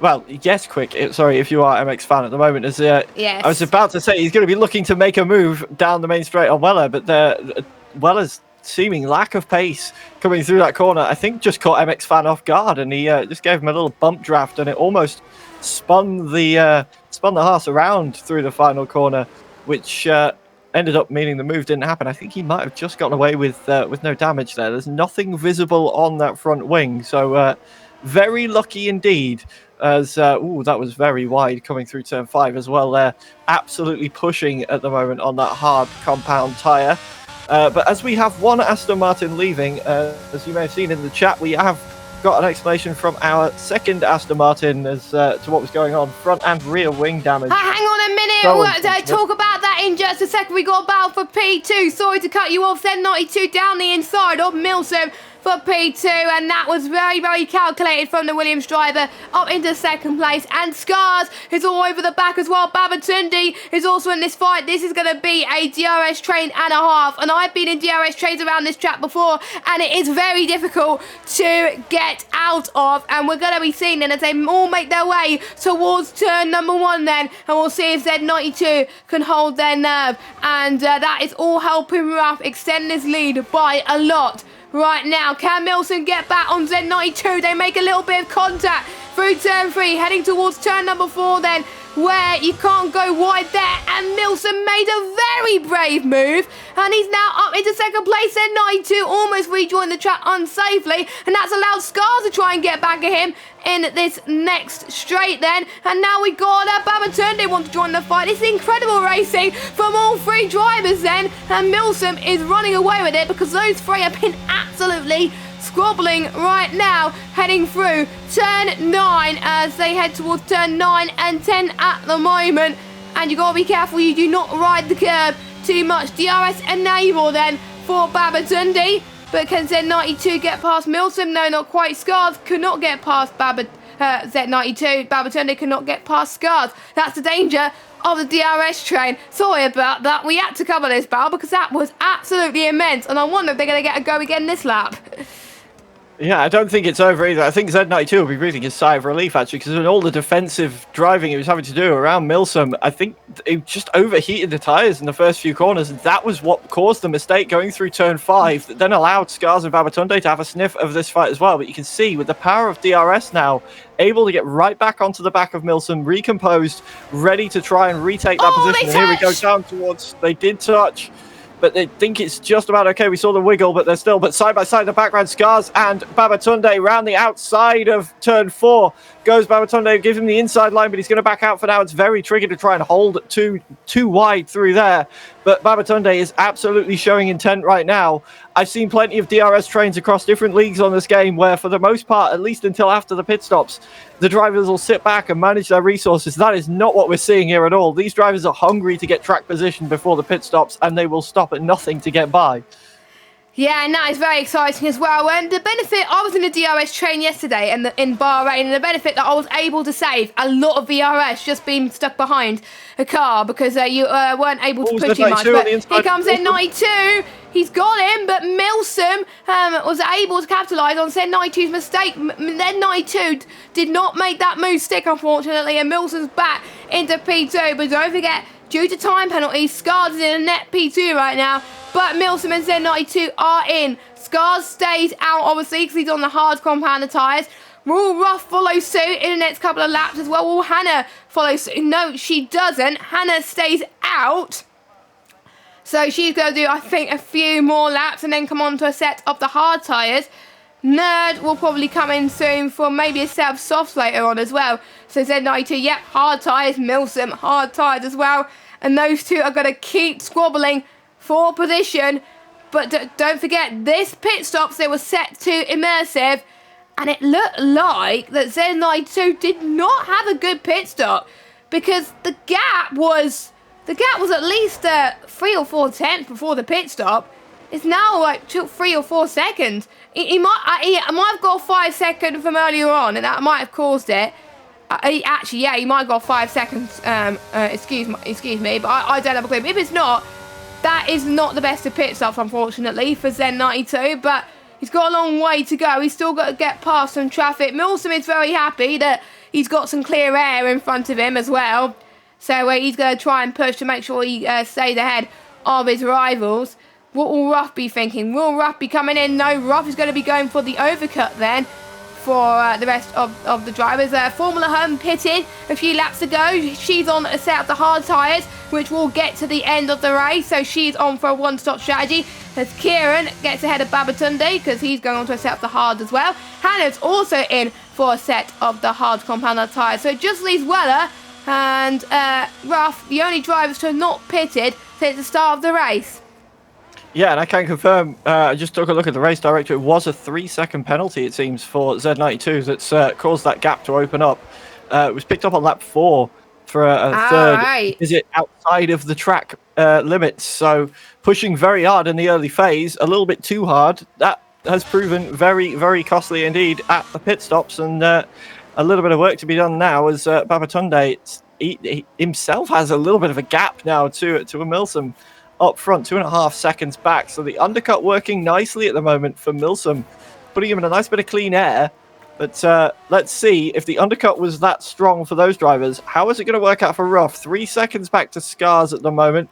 well, yes, quick. Sorry, if you are MX fan at the moment. As yes. I was about to say, he's going to be looking to make a move down the main straight on Weller, but Weller's seeming lack of pace coming through that corner, I think, just caught MX fan off guard, and he just gave him a little bump draft, and it almost spun the horse around through the final corner, which ended up meaning the move didn't happen. I think he might have just gotten away with no damage there. There's nothing visible on that front wing, so very lucky indeed. As that was very wide coming through turn 5 as well there. Absolutely pushing at the moment on that hard compound tyre. But as we have one Aston Martin leaving, as you may have seen in the chat, we have got an explanation from our second Aston Martin as to what was going on. Front and rear wing damage. Hang on a minute. We'll talk about that in just a second. We got a battle for P2. Sorry to cut you off. Z92 down the inside of Milsom for P2, and that was very, very calculated from the Williams driver up into second place. And Scars is all over the back as well. Babatunde is also in this fight. This is going to be a DRS train and a half, and I've been in DRS trains around this track before, and it is very difficult to get out of, and we're going to be seeing then as they all make their way towards turn number 1 then, and we'll see if Z92 can hold their nerve, and that is all helping Ruff extend his lead by a lot. Right now, can Milson get back on Z92? They make a little bit of contact through turn 3, heading towards turn number 4 then, where you can't go wide there, and Milson made a very brave move, and he's now up into second place. Z92 almost rejoined the track unsafely, and that's allowed Scars to try and get back at him in this next straight then, and now we got Babatunde want to join the fight. It's incredible racing from all 3 drivers then, and Milsom is running away with it because those 3 have been absolutely squabbling right now, heading through turn 9 as they head towards turn 9 and 10 at the moment. And you gotta be careful you do not ride the curb too much. DRS enable then for Babatunde, but can Z92 get past Milsom? No, not quite. Scars could not get past Z92. Babatunde cannot get past Scars. That's the danger of the DRS train. Sorry about that. We had to cover this battle because that was absolutely immense. And I wonder if they're going to get a go again this lap. Yeah, I don't think it's over either. I think Z92 will be breathing his sigh of relief, actually, because in all the defensive driving he was having to do around Milsom, I think it just overheated the tyres in the first few corners, and that was what caused the mistake going through turn 5, that then allowed Scars and Babatunde to have a sniff of this fight as well. But you can see, with the power of DRS now, able to get right back onto the back of Milsom, recomposed, ready to try and retake that position. And here we go down towards... They did touch, but they think it's just about okay. We saw the wiggle, but they're still... But side by side in the background, Scars and Babatunde round the outside of turn 4. Goes Babatunde, gives him the inside line, but he's going to back out for now. It's very tricky to try and hold too wide through there. But Babatunde is absolutely showing intent right now. I've seen plenty of DRS trains across different leagues on this game where, for the most part, at least until after the pit stops, the drivers will sit back and manage their resources. That is not what we're seeing here at all. These drivers are hungry to get track position before the pit stops, and they will stop at nothing to get by. Yeah, and that is very exciting as well. And the benefit, I was in a DRS train yesterday in Bahrain, and the benefit that I was able to save a lot of VRS just being stuck behind a car because you weren't able to push too much. But here comes Z92. He's got him, but Milsom was able to capitalise on Z92's mistake. Z92 did not make that move stick, unfortunately, and Milsom's back into P2. But don't forget, due to time penalties, Scars is in a net P2 right now. But Milsom and Z92 are in. Scars stays out, obviously, because he's on the hard compounder tyres. Will Ruff follow suit in the next couple of laps as well? Will Hannah follow suit? No, she doesn't. Hannah stays out. So she's going to do, I think, a few more laps and then come on to a set of the hard tyres. Nerd will probably come in soon for maybe a set of softs later on as well. So Z92, yep, hard tyres. Milsom, hard tyres as well. And those two are going to keep squabbling for position, but don't forget, this pit stops, they were set to immersive, and it looked like that Z92 did not have a good pit stop, because the gap was at least 3 or 4 tenths before the pit stop. It's now like 3 or 4 seconds. He might have got 5 seconds from earlier on, and that might have caused it. Actually, yeah, he might have got 5 seconds. Excuse me, but I don't have a clue. If it's not, that is not the best of pit stops, unfortunately, for Z92, but he's got a long way to go. He's still got to get past some traffic. Milsom is very happy that he's got some clear air in front of him as well. So he's going to try and push to make sure he stays ahead of his rivals. What will Ruff be thinking? Will Ruff be coming in? No, Ruff is going to be going for the overcut then for the rest of the drivers. Formula Hun pitted a few laps ago. She's on a set of the hard tyres, which will get to the end of the race. So she's on for a one-stop strategy. As Kieran gets ahead of Babatunde because he's going on to a set of the hard as well. Hannah's also in for a set of the hard compounder tyres. So it just leaves Weller and Ruff, the only drivers to have not pitted since the start of the race. Yeah, and I can confirm, I just took a look at the race director. It was a 3-second penalty, it seems, for Z92 that's caused that gap to open up. It was picked up on lap 4 for a third visit outside of the track limits. So pushing very hard in the early phase, a little bit too hard. That has proven very, very costly indeed at the pit stops. And a little bit of work to be done now as Babatunde he himself has a little bit of a gap now to a Milsom up front, 2.5 seconds back. So the undercut working nicely at the moment for Milsom, putting him in a nice bit of clean air. But let's see if the undercut was that strong for those drivers. How is it going to work out for Ruff? 3 seconds back to Scars at the moment.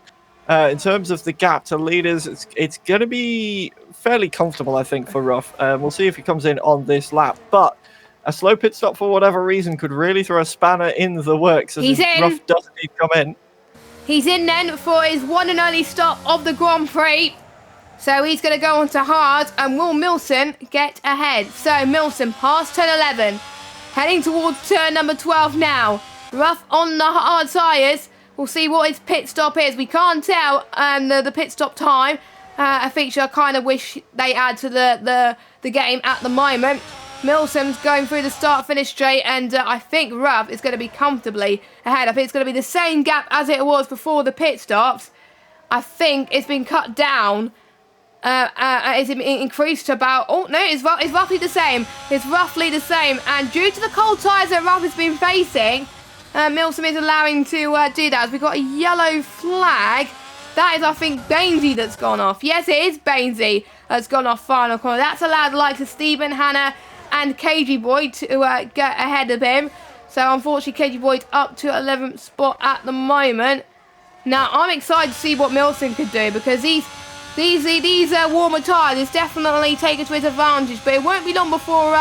In terms of the gap to leaders, it's going to be fairly comfortable, I think, for Ruff. We'll see if he comes in on this lap. But a slow pit stop for whatever reason could really throw a spanner in the works. As Ruff doesn't need to come in. He's in then for his one and only stop of the Grand Prix. So he's going to go on to hard, and will Milsom get ahead? So Milsom past turn 11, heading towards turn number 12 now. Ruff on the hard tyres. We'll see what his pit stop is. We can't tell the pit stop time, a feature I kind of wish they add to the game at the moment. Milsom's going through the start-finish straight, and I think Ruff is going to be comfortably ahead. I think it's going to be the same gap as it was before the pit stops. I think it's been cut down. It's increased to about... Oh, no, it's roughly the same. It's roughly the same. And due to the cold tyres that Ruff has been facing, Milsom is allowing to do that. We've got a yellow flag. That is, I think, Bainesy that's gone off. Yes, it is Bainesy that's gone off final corner. That's allowed the likes of Stephen, Hannah, and KG Boy to get ahead of him. So, unfortunately, KG Boy's up to 11th spot at the moment. Now, I'm excited to see what Milsom could do because these warmer tyres is definitely taken to his advantage. But it won't be long before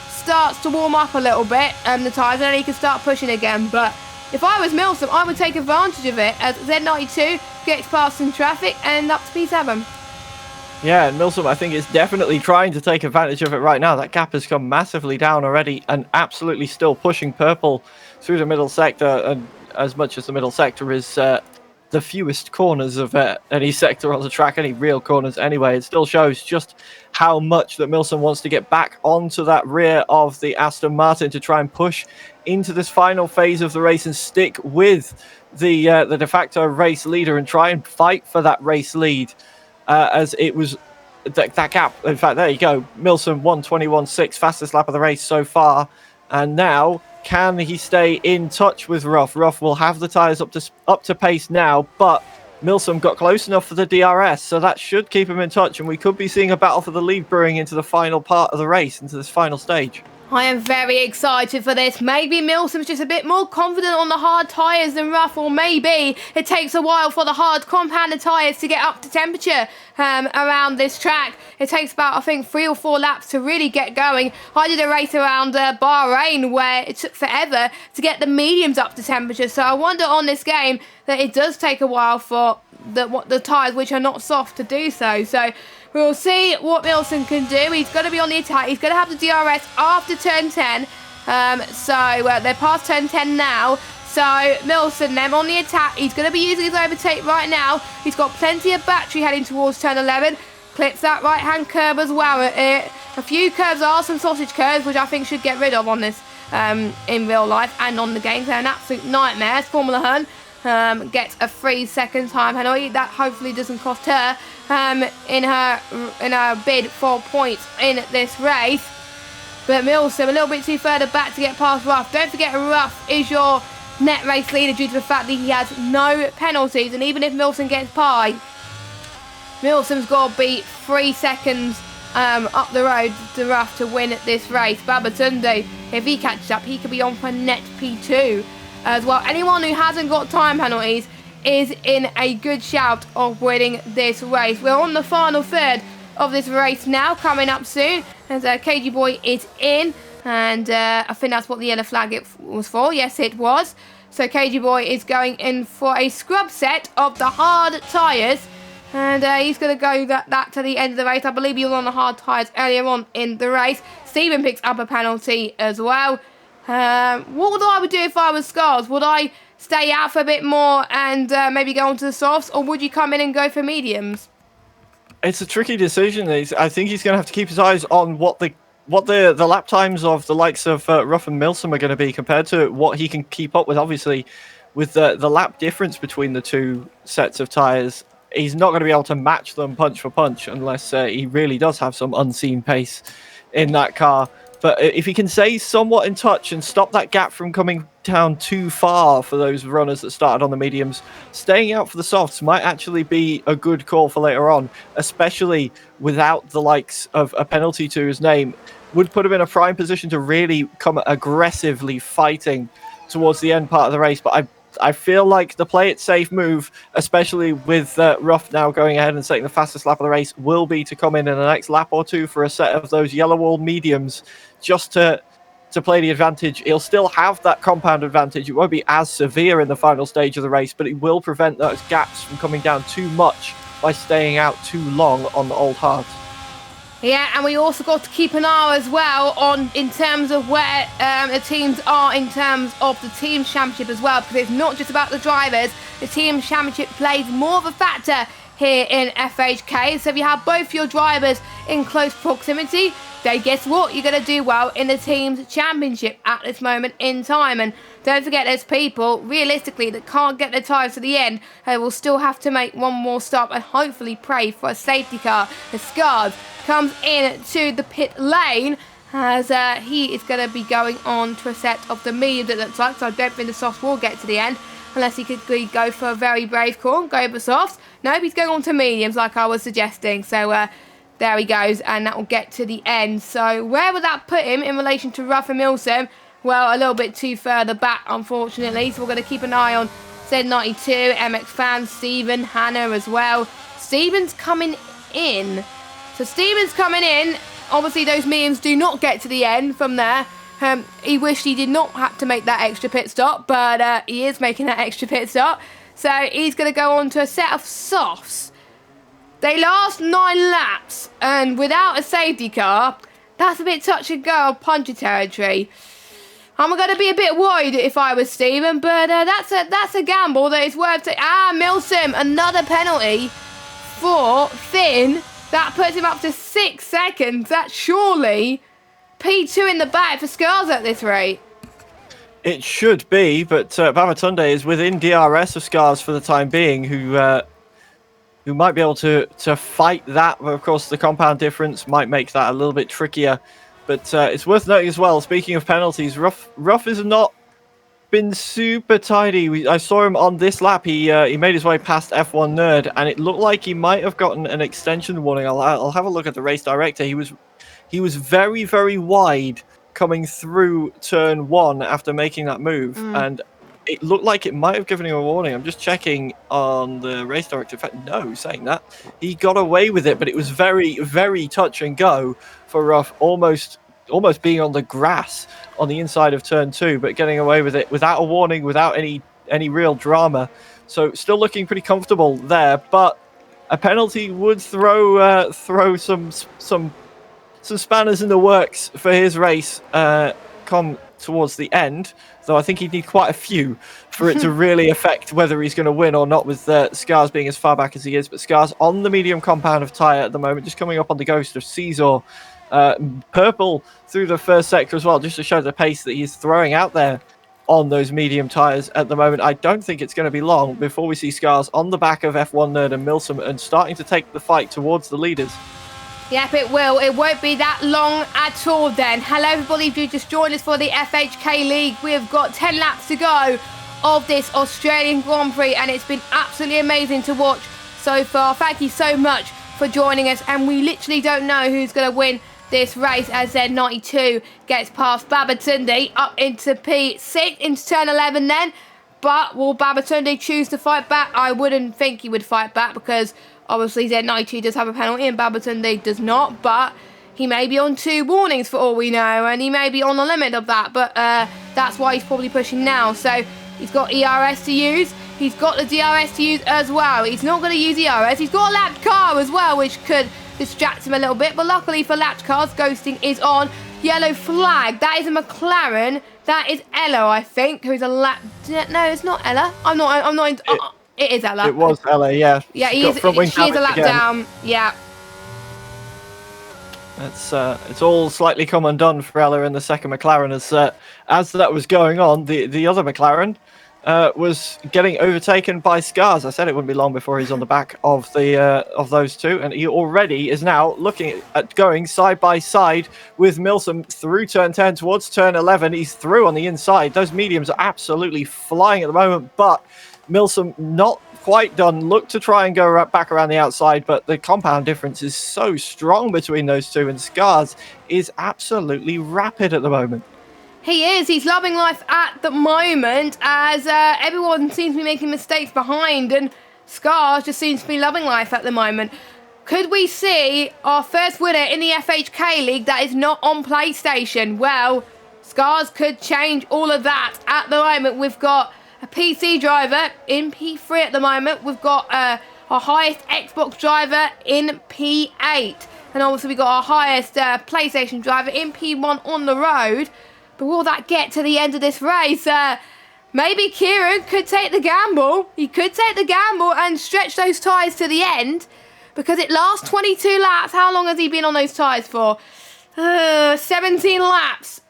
starts to warm up a little bit, the tyres, and then he can start pushing again. But if I was Milsom, I would take advantage of it as Z92 gets past some traffic and up to P7. Yeah, and Milsom, I think, is definitely trying to take advantage of it right now. That gap has come massively down already and absolutely still pushing purple through the middle sector. And as much as the middle sector is the fewest corners of any sector on the track, any real corners anyway, it still shows just how much that Milsom wants to get back onto that rear of the Aston Martin to try and push into this final phase of the race and stick with the de facto race leader and try and fight for that race lead. As it was that gap. In fact, there you go. Milsom 1:21.6, fastest lap of the race so far. And now, can he stay in touch with Ruff? Ruff will have the tyres up to pace now, but Milsom got close enough for the DRS, so that should keep him in touch. And we could be seeing a battle for the lead brewing into the final part of the race, into this final stage. I am very excited for this. Maybe Milsom's just a bit more confident on the hard tyres than Ruff, or maybe it takes a while for the hard compounded tyres to get up to temperature around this track. It takes about, I think, 3 or 4 laps to really get going. I did a race around Bahrain where it took forever to get the mediums up to temperature. So I wonder on this game that it does take a while for the tyres which are not soft to do so. So we'll see what Milsom can do. He's going to be on the attack. He's going to have the DRS after turn 10. They're past turn 10 now. So Milsom then on the attack. He's going to be using his overtake right now. He's got plenty of battery heading towards turn 11. Clips that right-hand curve as well. A few curves are some sausage curves, which I think should get rid of on this in real life and on the game. They're an absolute nightmare. Formula Hun gets a 3-second time penalty. That hopefully doesn't cost her in her bid for points in this race. But Milsom a little bit too further back to get past Ruff. Don't forget, Ruff is your net race leader due to the fact that he has no penalties, and even if Milsom gets by, Milsom's got to be 3 seconds up the road to Ruff to win this race. Babatunde, if he catches up, he could be on for net P2 as well. Anyone who hasn't got time penalties is in a good shout of winning this race. We're on the final third of this race now, coming up soon, as KG Boy is in, and I think that's what the yellow flag it was for. Yes, it was. So KG Boy is going in for a scrub set of the hard tyres, and he's going to go that to the end of the race. I believe he was on the hard tyres earlier on in the race. Stephen picks up a penalty as well. What would I do if I was Scars? Would I stay out for a bit more and maybe go onto the softs, or would you come in and go for mediums? It's a tricky decision. I think he's going to have to keep his eyes on what the lap times of the likes of Ruff and Milsom are going to be compared to what he can keep up with. Obviously, with the lap difference between the two sets of tyres, he's not going to be able to match them punch for punch unless he really does have some unseen pace in that car. But if he can stay somewhat in touch and stop that gap from coming down too far for those runners that started on the mediums, staying out for the softs might actually be a good call for later on, especially without the likes of a penalty to his name. Would put him in a prime position to really come aggressively fighting towards the end part of the race. But I feel like the play it safe move, especially with Ruff now going ahead and setting the fastest lap of the race, will be to come in the next lap or two for a set of those yellow wall mediums just to play the advantage. He'll still have that compound advantage. It won't be as severe in the final stage of the race, but it will prevent those gaps from coming down too much by staying out too long on the old hards. Yeah, and we also got to keep an eye as well on in terms of where the teams are in terms of the team championship as well, because it's not just about the drivers. The team championship plays more of a factor here in FHK. So if you have both your drivers in close proximity, then guess what? You're going to do well in the team's championship at this moment in time. And don't forget, there's people, realistically, that can't get their tyres to the end. They will still have to make one more stop and hopefully pray for a safety car. The Scars comes in to the pit lane, as he is going to be going on to a set of the mediums, it looks like. So I don't think the softs will get to the end unless he could go for a very brave call, go for softs. No, he's going on to mediums like I was suggesting. So there he goes, and that will get to the end. So where would that put him in relation to Ruff and Milsom? Well, a little bit too further back, unfortunately. So we're going to keep an eye on Z92, MX Fan, Stephen, Hannah as well. Stephen's coming in. So Stephen's coming in. Obviously, those mediums do not get to the end from there. He wished he did not have to make that extra pit stop, but he is making that extra pit stop. So he's going to go on to a set of softs. They last 9 laps, and without a safety car, that's a bit touch and go on punchy territory. I'm going to be a bit worried if I was Stephen, but that's a gamble that is worth taking. Milsom, another penalty for Finn. That puts him up to 6 seconds. That's surely P2 in the back for Scars at this rate. It should be, but Babatunde is within DRS of Scars for the time being, who might be able to fight that. But of course, the compound difference might make that a little bit trickier. But it's worth noting as well, speaking of penalties, Ruff has not been super tidy. I saw him on this lap. He made his way past F1 Nerd, and it looked like he might have gotten an extension warning. I'll have a look at the race director. He was very, very wide coming through turn 1 after making that move, and it looked like it might have given him a warning. I'm just checking on the race director. In fact, no, saying that he got away with it, but it was very, very touch and go for Ruff, almost being on the grass on the inside of turn 2, but getting away with it without a warning, without any real drama. So still looking pretty comfortable there, but a penalty would throw some spanners in the works for his race come towards the end, though I think he'd need quite a few for it to really affect whether he's going to win or not, with Scars being as far back as he is. But Scars on the medium compound of tyre at the moment, just coming up on the ghost of Caesar. Purple through the first sector as well, just to show the pace that he's throwing out there on those medium tyres at the moment. I don't think it's going to be long before we see Scars on the back of F1 Nerd and Milsom and starting to take the fight towards the leaders. Yep, it will. It won't be that long at all then. Hello everybody, if you just joined us for the FHK League. We've got 10 laps to go of this Australian Grand Prix, and it's been absolutely amazing to watch so far. Thank you so much for joining us, and we literally don't know who's going to win this race as Z92 gets past Babatunde up into P6, into turn 11 then. But will Babatunde choose to fight back? I wouldn't think he would fight back, because obviously Z92 does have a penalty and Babatunde does not, but he may be on 2 warnings for all we know, and he may be on the limit of that, but that's why he's probably pushing now. So he's got ERS to use, he's got the DRS to use as well. He's not going to use ERS, he's got a lapped car as well, which could distract him a little bit, but luckily for lapped cars, ghosting is on. Yellow flag, that is a McLaren, that is Ella, I think, who's a lap... No, it's not Ella, it is Ella. It was Ella, yeah. Yeah, she is a lap down. Yeah. It's all slightly come undone for Ella in the second McLaren as that was going on. The other McLaren was getting overtaken by Scars. I said it wouldn't be long before he's on the back of those two, and he already is now looking at going side by side with Milsom through turn 10 towards turn 11. He's through on the inside. Those mediums are absolutely flying at the moment, but Milsom not quite done. Look to try and go back around the outside, but the compound difference is so strong between those two, and Scars is absolutely rapid at the moment. He is. He's loving life at the moment, as everyone seems to be making mistakes behind, and Scars just seems to be loving life at the moment. Could we see our first winner in the FHK League that is not on PlayStation? Well, Scars could change all of that. At the moment, we've got a PC driver in P3 at the moment. We've got our highest Xbox driver in P8. And obviously we've got our highest PlayStation driver in P1 on the road. But will that get to the end of this race? Maybe Kieran could take the gamble. He could take the gamble and stretch those tyres to the end, because it lasts 22 laps. How long has he been on those tyres for? 17 laps.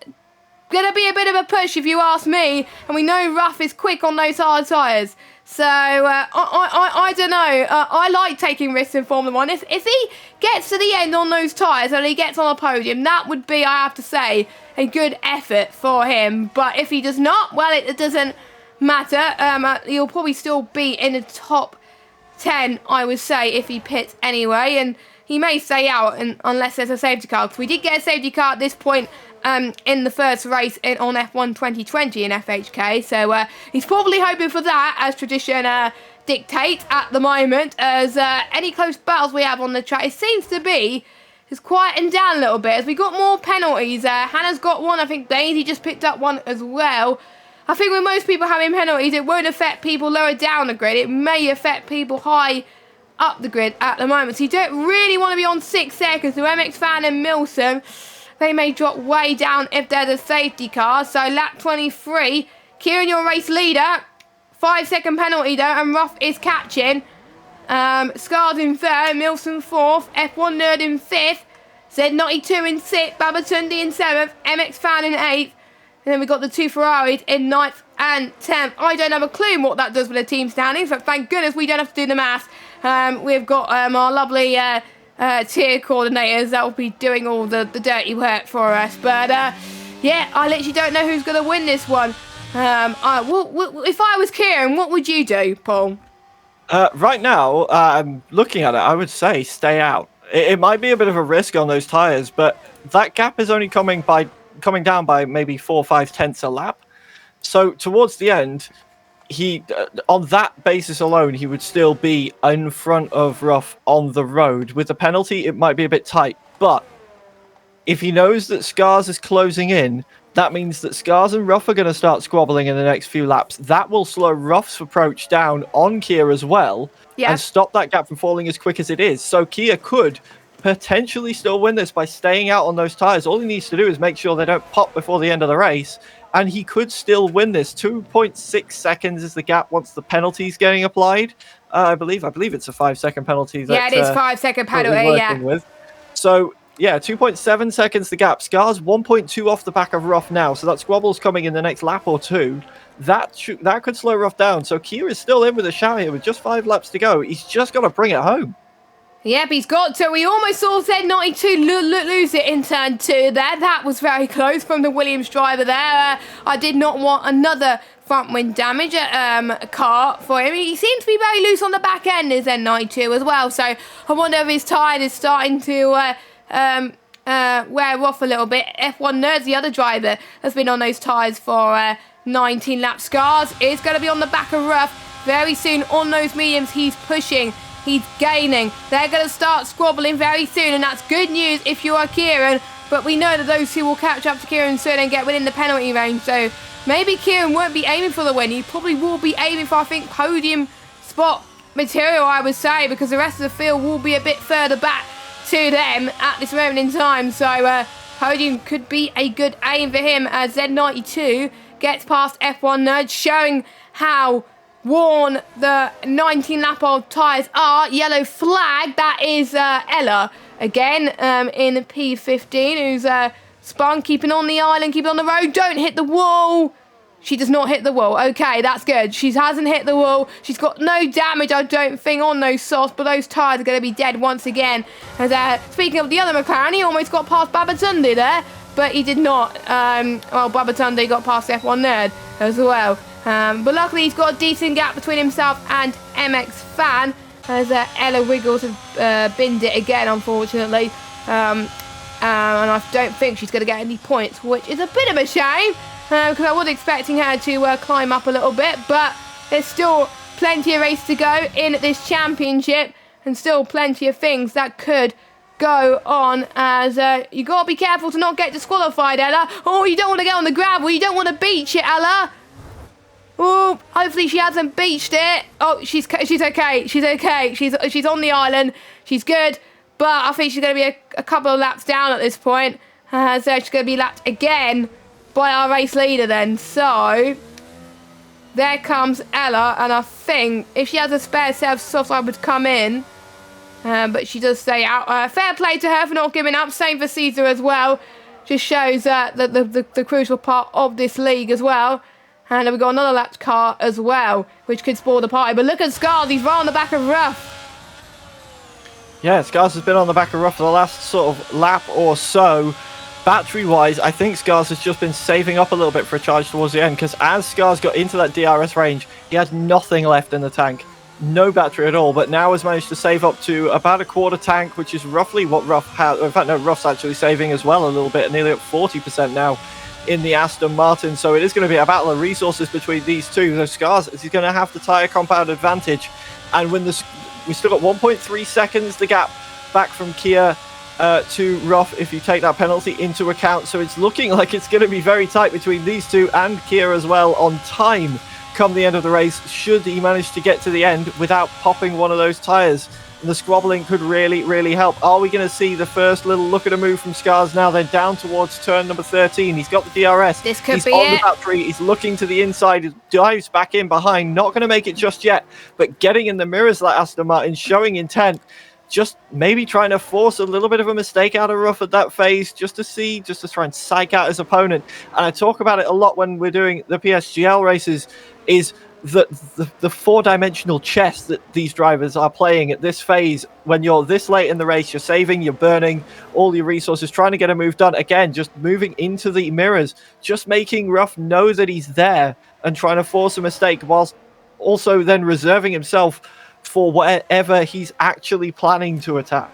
gonna be a bit of a push if you ask me, and we know Ruff is quick on those hard tyres. So, I don't know. I like taking risks in Formula 1. If he gets to the end on those tyres and he gets on a podium, that would be, I have to say, a good effort for him. But if he does not, well, it doesn't matter. He'll probably still be in the top 10, I would say, if he pits anyway. And he may stay out unless there's a safety car. Because we did get a safety car at this point in the first race on F1 2020 in FHK. So he's probably hoping for that, as tradition dictates at the moment. As any close battles we have on the track, it seems to be is quieting down a little bit. As we got more penalties. Hannah's got one. I think Daisy just picked up one as well. I think with most people having penalties, it won't affect people lower down the grid. It may affect people high up the grid at the moment. So you don't really want to be on 6 seconds. So MX Fan and Milson, they may drop way down if there's a safety car. So lap 23, Kieran, your race leader. 5-second penalty though, and Ruff is catching. Scars in third, Milson fourth, F1 Nerd in fifth, Z92 in sixth, Babatunde in seventh, MX Fan in eighth. And then we got the two Ferraris in 9th and 10th. I don't have a clue what that does with the team standings, but thank goodness we don't have to do the maths. We've got our lovely tier coordinators that will be doing all the dirty work for us. But yeah, I literally don't know who's going to win this one. If I was Kieran, what would you do, Paul? Right now, I'm looking at it, I would say stay out. It might be a bit of a risk on those tyres, but that gap is only coming down by maybe 4 or 5 tenths a lap. So towards the end, he on that basis alone, he would still be in front of Ruff on the road. With the penalty, it might be a bit tight. But if he knows that Scars is closing in, that means that Scars and Ruff are going to start squabbling in the next few laps. That will slow Ruff's approach down on Kia as well, and stop that gap from falling as quick as it is. So Kia could potentially still win this by staying out on those tyres. All he needs to do is make sure they don't pop before the end of the race, and he could still win this. 2.6 seconds is the gap once the penalty's getting applied. I believe it's a 5-second penalty. That, it is 5-second penalty. With. So yeah, 2.7 seconds the gap. Scars 1.2 off the back of Ruff now, so that squabble's coming in the next lap or two. That could slow Ruff down. So Kia is still in with a shout here with just 5 laps to go. He's just got to bring it home. Yep, he's got to. We almost saw Z92 lose it in turn 2 there. That was very close from the Williams driver there. I did not want another front wing damage car for him. He seems to be very loose on the back end, is Z92 as well. So I wonder if his tyre is starting to wear off a little bit. F1 Nerds, the other driver, has been on those tyres for 19 lap. Scars is going to be on the back of Ruff very soon on those mediums. He's pushing. He's gaining. They're going to start squabbling very soon, and that's good news if you are Kieran. But we know that those two will catch up to Kieran soon and get within the penalty range. So maybe Kieran won't be aiming for the win. He probably will be aiming for, I think, podium spot material, I would say, because the rest of the field will be a bit further back to them at this moment in time. So podium could be a good aim for him as Z92 gets past F1 Nerd, showing how worn the 19 lap old tyres are. Yellow flag, that is Ella again in P15, who's spun, keeping on the island, keeping on the road. Don't hit the wall. She does not hit the wall. Okay, that's good. She hasn't hit the wall. She's got no damage, I don't think, on those softs, but those tyres are going to be dead once again. As speaking of the other McLaren, he almost got past Babatunde there, but he did not. Well, Babatunde got past F1 Nerd as well. But luckily he's got a decent gap between himself and MX Fan, as Ella Wiggles has binned it again, unfortunately. And I don't think she's going to get any points, which is a bit of a shame, because I was expecting her to climb up a little bit, but there's still plenty of race to go in this championship, and still plenty of things that could go on, as you got to be careful to not get disqualified, Ella. Oh, you don't want to get on the gravel, you don't want to beach it, Ella. Oh, hopefully she hasn't beached it. Oh, she's okay. She's okay. She's on the island. She's good. But I think she's going to be a couple of laps down at this point. So she's going to be lapped again by our race leader then. So there comes Ella. And I think if she has a spare set of softs, I would come in. But she does stay out. Fair play to her for not giving up. Same for Caesar as well. just shows the crucial part of this league as well. And then we've got another lapped car as well, which could spoil the party. But look at Scars, he's right on the back of Ruff. Yeah, Scars has been on the back of Ruff for the last sort of lap or so. Battery-wise, I think Scars has just been saving up a little bit for a charge towards the end, because as Scars got into that DRS range, he had nothing left in the tank. No battery at all, but now has managed to save up to about a quarter tank, which is roughly what Ruff has. In fact, no, Ruff's actually saving as well a little bit, nearly up 40% now in the Aston Martin. So it is going to be a battle of resources between these two. So Scars is going to have the tyre compound advantage, and when we still got 1.3 seconds the gap back from Kia to Ruff if you take that penalty into account. So it's looking like it's going to be very tight between these two and Kia as well on time come the end of the race, should he manage to get to the end without popping one of those tyres. And the squabbling could really, really help. Are we going to see the first little look at a move from Scars now, then down towards turn number 13? He's got the DRS. This could he's be on it. the battery. He's looking to the inside. He dives back in behind. Not going to make it just yet, but getting in the mirrors like Aston Martin, showing intent. Just maybe trying to force a little bit of a mistake out of Ruff at that phase, just to try and psych out his opponent. And I talk about it a lot when we're doing the PSGL races, is the four-dimensional chess that these drivers are playing at this phase. When you're this late in the race, you're saving, you're burning all your resources, trying to get a move done. Again, just moving into the mirrors, just making Ruff know that he's there and trying to force a mistake, whilst also then reserving himself for whatever he's actually planning to attack.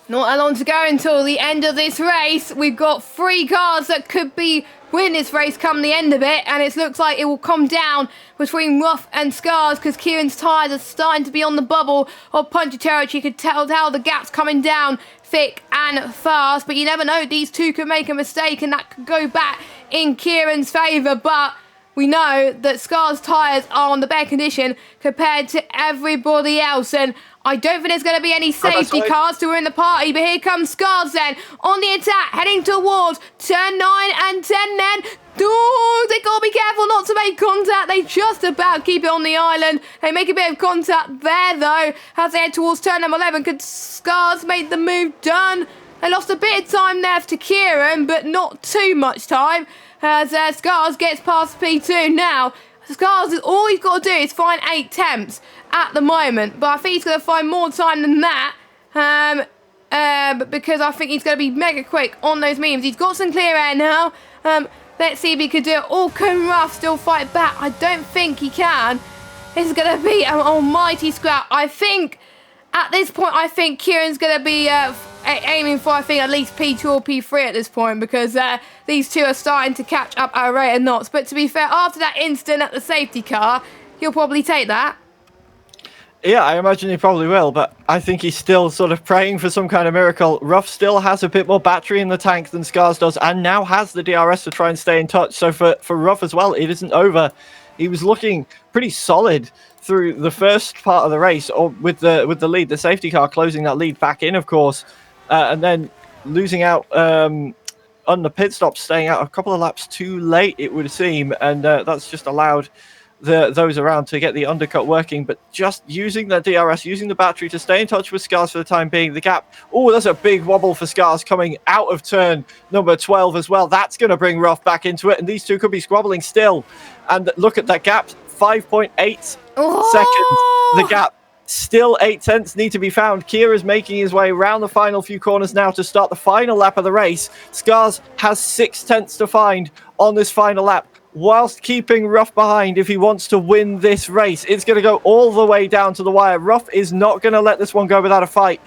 Not long to go until the end of this race. We've got 3 cars that could be win this race come the end of it, and it looks like it will come down between Ruff and Scars, because Kieran's tyres are starting to be on the bubble of punchy territory. You could tell the gap's coming down thick and fast, but you never know, these two could make a mistake and that could go back in Kieran's favour. But we know that Scars' tyres are on the better condition compared to everybody else, and I don't think there's going to be any safety cars to win the party. But here comes Scars then on the attack, heading towards turn 9 and 10 then. Ooh, they got to be careful not to make contact. They just about keep it on the island. They make a bit of contact there though as they head towards turn number 11. Could Scars make the move done? They lost a bit of time left to Kieran, but not too much time, as Scars gets past P2 now. Scars, all he's got to do is find 8 temps at the moment, but I think he's going to find more time than that, because I think he's going to be mega quick on those mediums. He's got some clear air now. Let's see if he can do it. Or can Ruff still fight back? I don't think he can. This is going to be an almighty scrap. I think at this point, I think Kieran's going to be aiming for, I think, at least P2 or P3 at this point, because these two are starting to catch up at a rate of knots. But to be fair, after that instant at the safety car, he'll probably take that. Yeah, I imagine he probably will, but I think he's still sort of praying for some kind of miracle. Ruff still has a bit more battery in the tank than Scars does, and now has the DRS to try and stay in touch. So for Ruff as well, it isn't over. He was looking pretty solid through the first part of the race, or with the lead, the safety car closing that lead back in, of course, and then losing out on the pit stop, staying out a couple of laps too late, it would seem, and that's just allowed those around to get the undercut working. But just using the DRS, using the battery to stay in touch with Scars for the time being. The gap, oh, there's a big wobble for Scars coming out of turn number 12 as well. That's going to bring Ruff back into it, and these two could be squabbling still. And look at that gap, 5.8 seconds. The gap, still 8 tenths need to be found. Kia is making his way around the final few corners now to start the final lap of the race. Scars has 6 tenths to find on this final lap, whilst keeping Ruff behind if he wants to win this race. It's going to go all the way down to the wire. Ruff is not going to let this one go without a fight.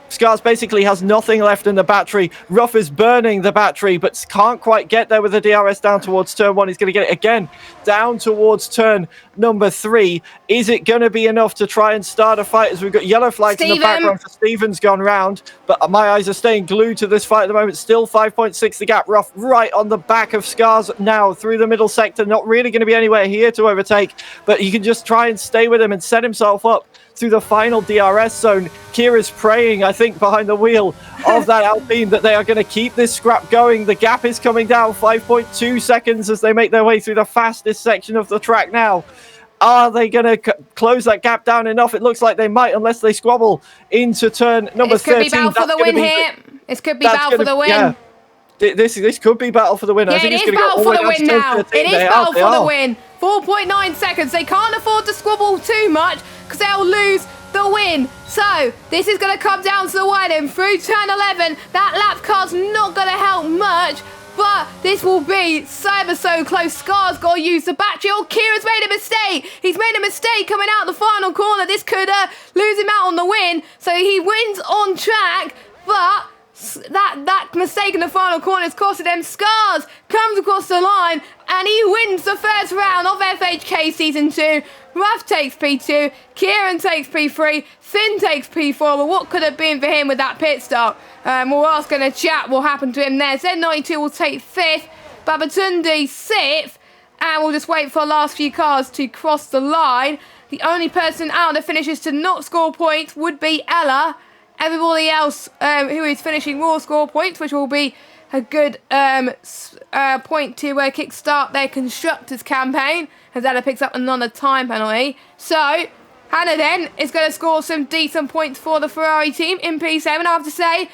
Scars basically has nothing left in the battery. Ruff is burning the battery, but can't quite get there with the DRS down towards turn 1. He's going to get it again down towards turn number 3. Is it going to be enough to try and start a fight, as we've got yellow flags in the background for Stevens gone round? But my eyes are staying glued to this fight at the moment. Still 5.6 the gap. Ruff right on the back of Scars now through the middle sector. Not really going to be anywhere here to overtake, but he can just try and stay with him and set himself up through the final DRS zone. Kira's praying, I think, behind the wheel of that Alpine that they are going to keep this scrap going. The gap is coming down 5.2 seconds as they make their way through the fastest section of the track now. Are they going to close that gap down enough? It looks like they might, unless they squabble into turn number 13. This could be Bell for the win here. This could be Bell for the win. Yeah. This could be battle for the win. Yeah, I think it it's is going to battle go all for the the way win down now. to 13. It is battle for the win. 4.9 seconds. They can't afford to squabble too much because they'll lose the win. So this is going to come down to the wire then through turn 11. That lap car's not going to help much. But this will be so close. Scar's got to use the battery. Oh, Kieran's made a mistake. He's made a mistake coming out the final corner. This could lose him out on the win. So he wins on track. But that mistake in the final corner has costed them. Scars comes across the line and he wins the first round of FHK Season 2. Ruff takes P2, Kieran takes P3, Finn takes P4, but what could have been for him with that pit stop? We'll ask in the chat what happened to him there. Z92 will take 5th, Babatunde 6th, and we'll just wait for the last few cars to cross the line. The only person out of the finishers to not score points would be Ella. Everybody else who is finishing will score points, which will be a good point to kickstart their constructors campaign, as Ella picks up another time penalty. So Hannah then is going to score some decent points for the Ferrari team in P7. I have to say,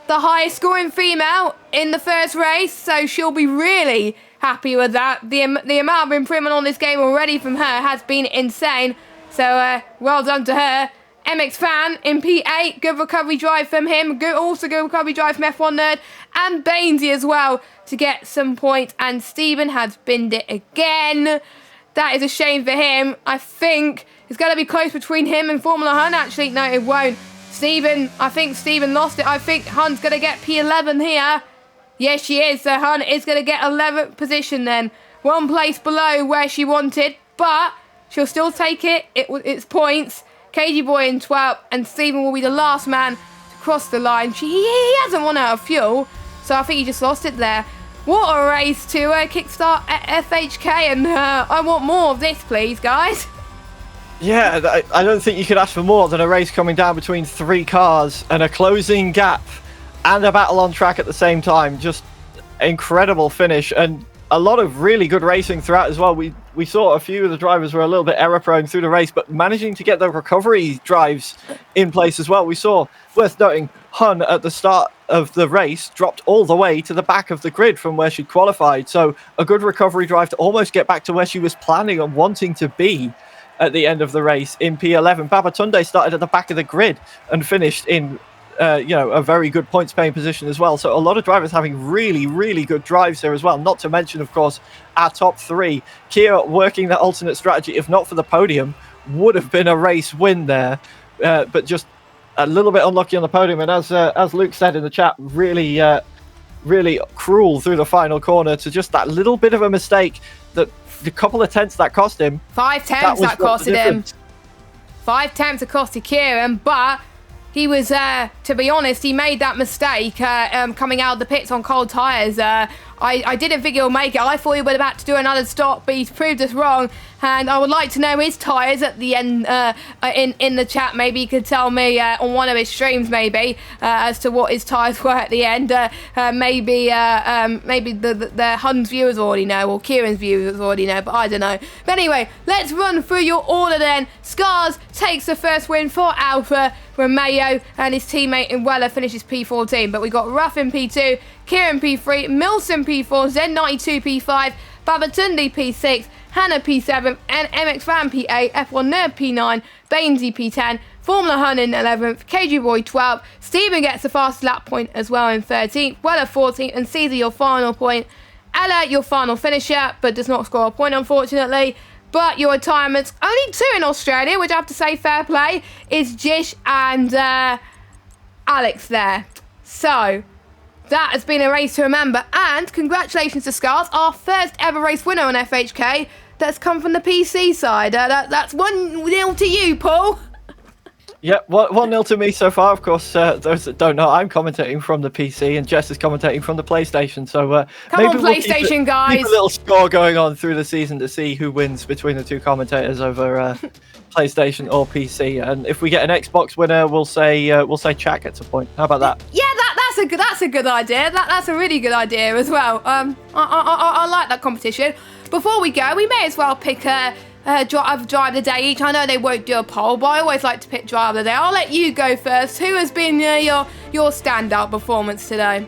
the highest scoring female in the first race, so she'll be really happy with that. The amount of improvement on this game already from her has been insane. So well done to her. MX Fan in P8, good recovery drive from him. Also good recovery drive from F1 Nerd and Bainesy as well to get some points. And Stephen has binned it again. That is a shame for him. I think it's going to be close between him and Formula Hun. Actually, no, it won't. I think Stephen lost it. I think Hun's going to get P11 here. Yes, she is. So Hun is going to get 11th position then. 1 place below where she wanted, but she'll still take it. It's points. KG Boy in 12th, and Stephen will be the last man to cross the line. He hasn't run out of fuel, so I think he just lost it there. What a race to kickstart at FHK, and I want more of this, please, guys. Yeah, I don't think you could ask for more than a race coming down between 3 cars and a closing gap and a battle on track at the same time. Just incredible finish, and a lot of really good racing throughout as well. We saw a few of the drivers were a little bit error prone through the race, but managing to get the recovery drives in place as well. We saw, worth noting, Hun at the start of the race dropped all the way to the back of the grid from where she qualified. So a good recovery drive to almost get back to where she was planning on wanting to be at the end of the race in P11. Babatunde started at the back of the grid and finished in a very good points paying position as well. So a lot of drivers having really good drives here as well. Not to mention, of course, our top 3. Kia working that alternate strategy, if not for the podium, would have been a race win there. But just a little bit unlucky on the podium. And as Luke said in the chat, really cruel through the final corner to just that little bit of a mistake that the couple of tenths that cost him. 5 tenths that costed him. 5 tenths that costed Kieran, but he was, to be honest, he made that mistake coming out of the pits on cold tyres. I didn't think he'll make it. I thought he would have had to do another stop, but he's proved us wrong. And I would like to know his tyres at the end in the chat. Maybe he could tell me on one of his streams, maybe, as to what his tyres were at the end. Maybe the Hun's viewers already know, or Kieran's viewers already know, but I don't know. But anyway, let's run through your order then. Scars takes the first win for Alpha Romeo, and his teammate in Weller finishes P14. But we got Ruff in P2, Kieran P3, Milson P4, Z92 P5, Babatunde P6, Hannah P7, and MX Fan P8, F1 Nerd P9, Bainesy P10, Formula Hun in 11th, KG Boy 12th, Stephen gets the fastest lap point as well in 13th, Weller 14th, and Caesar your final point. Ella your final finisher, but does not score a point unfortunately. But your retirements, only 2 in Australia, which I have to say fair play, is Jish and Alex there. So that has been a race to remember. And congratulations to Scars, our first ever race winner on FHK that's come from the PC side. That's 1-0 to you, Paul. Yeah, 1-0 to me so far. Of course, those that don't know, I'm commentating from the PC and Jess is commentating from the PlayStation. So come on, PlayStation, guys. Keep a little score going on through the season to see who wins between the 2 commentators over PlayStation or PC. And if we get an Xbox winner, we'll say Chak gets a point. How about that? Yeah, that's a good idea. That's a really good idea as well. I like that competition. Before we go, we may as well pick a drive of the day each. I know they won't do a poll, but I always like to pick drive of the day. I'll let you go first. Who has been your standout performance today?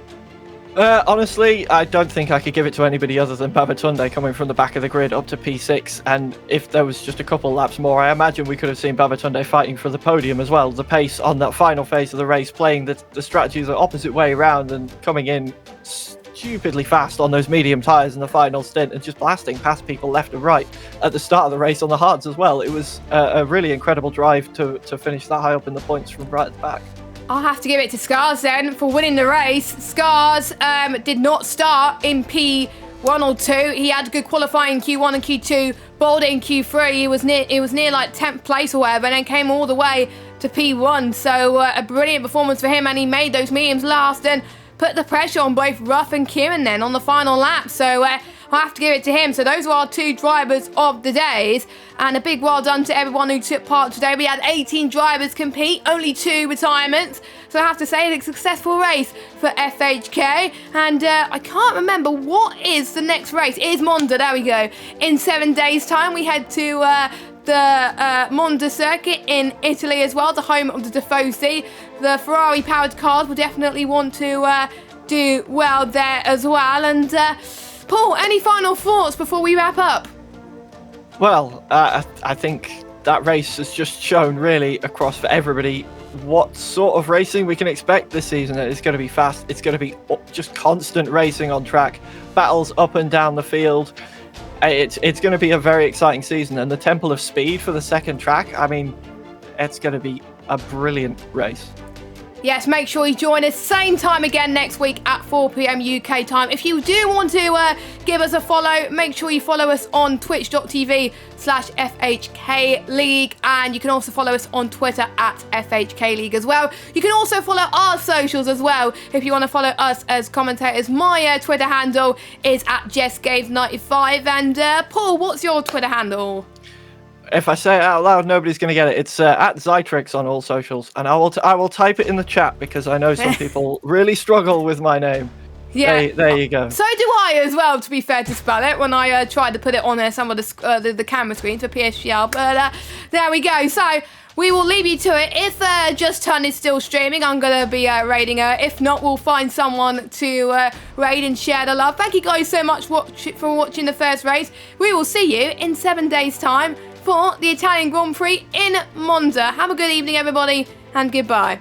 Honestly, I don't think I could give it to anybody other than Babatunde coming from the back of the grid up to P6. And if there was just a couple laps more, I imagine we could have seen Babatunde fighting for the podium as well. The pace on that final phase of the race, playing the strategies the opposite way around and coming in stupidly fast on those medium tyres in the final stint and just blasting past people left and right at the start of the race on the hards as well. It was a really incredible drive to finish that high up in the points from right at the back. I'll have to give it to Scars then for winning the race. Scars did not start in P1 or 2. He had good qualifying Q1 and Q2, bowled it in Q3. He was near like 10th place or whatever, and then came all the way to P1. So a brilliant performance for him, and he made those mediums last and put the pressure on both Ruff and Kieran then on the final lap. So I have to give it to him. So those were our 2 drivers of the days. And a big well done to everyone who took part today. We had 18 drivers compete, only 2 retirements. So I have to say, it's a successful race for FHK. And I can't remember, what is the next race? It is Monza, there we go. In 7 days' time, we head to the Monza circuit in Italy as well, the home of the Tifosi. The Ferrari-powered cars will definitely want to do well there as well. And Paul, any final thoughts before we wrap up? Well, I think that race has just shown really across for everybody what sort of racing we can expect this season. It's going to be fast. It's going to be just constant racing on track, battles up and down the field. It's going to be a very exciting season. And the Temple of Speed for the second track, I mean, it's going to be a brilliant race. Yes, make sure you join us same time again next week at 4 p.m. UK time. If you do want to give us a follow, make sure you follow us on twitch.tv/FHK League, and you can also follow us on Twitter at FHK League as well. You can also follow our socials as well if you want to follow us as commentators. My Twitter handle is at JessGave95, and Paul, what's your Twitter handle? If I say it out loud, nobody's going to get it. It's at Zytrix on all socials, and I will type it in the chat because I know some people really struggle with my name. Yeah, there you go. So do I as well, to be fair, to spell it when I tried to put it on some of the camera screens for PSGL. But there we go. So we will leave you to it. If Just Turn is still streaming, I'm going to be raiding her. If not, we'll find someone to raid and share the love. Thank you guys so much for watching the first race. We will see you in 7 days' time for the Italian Grand Prix in Monza. Have a good evening, everybody, and goodbye.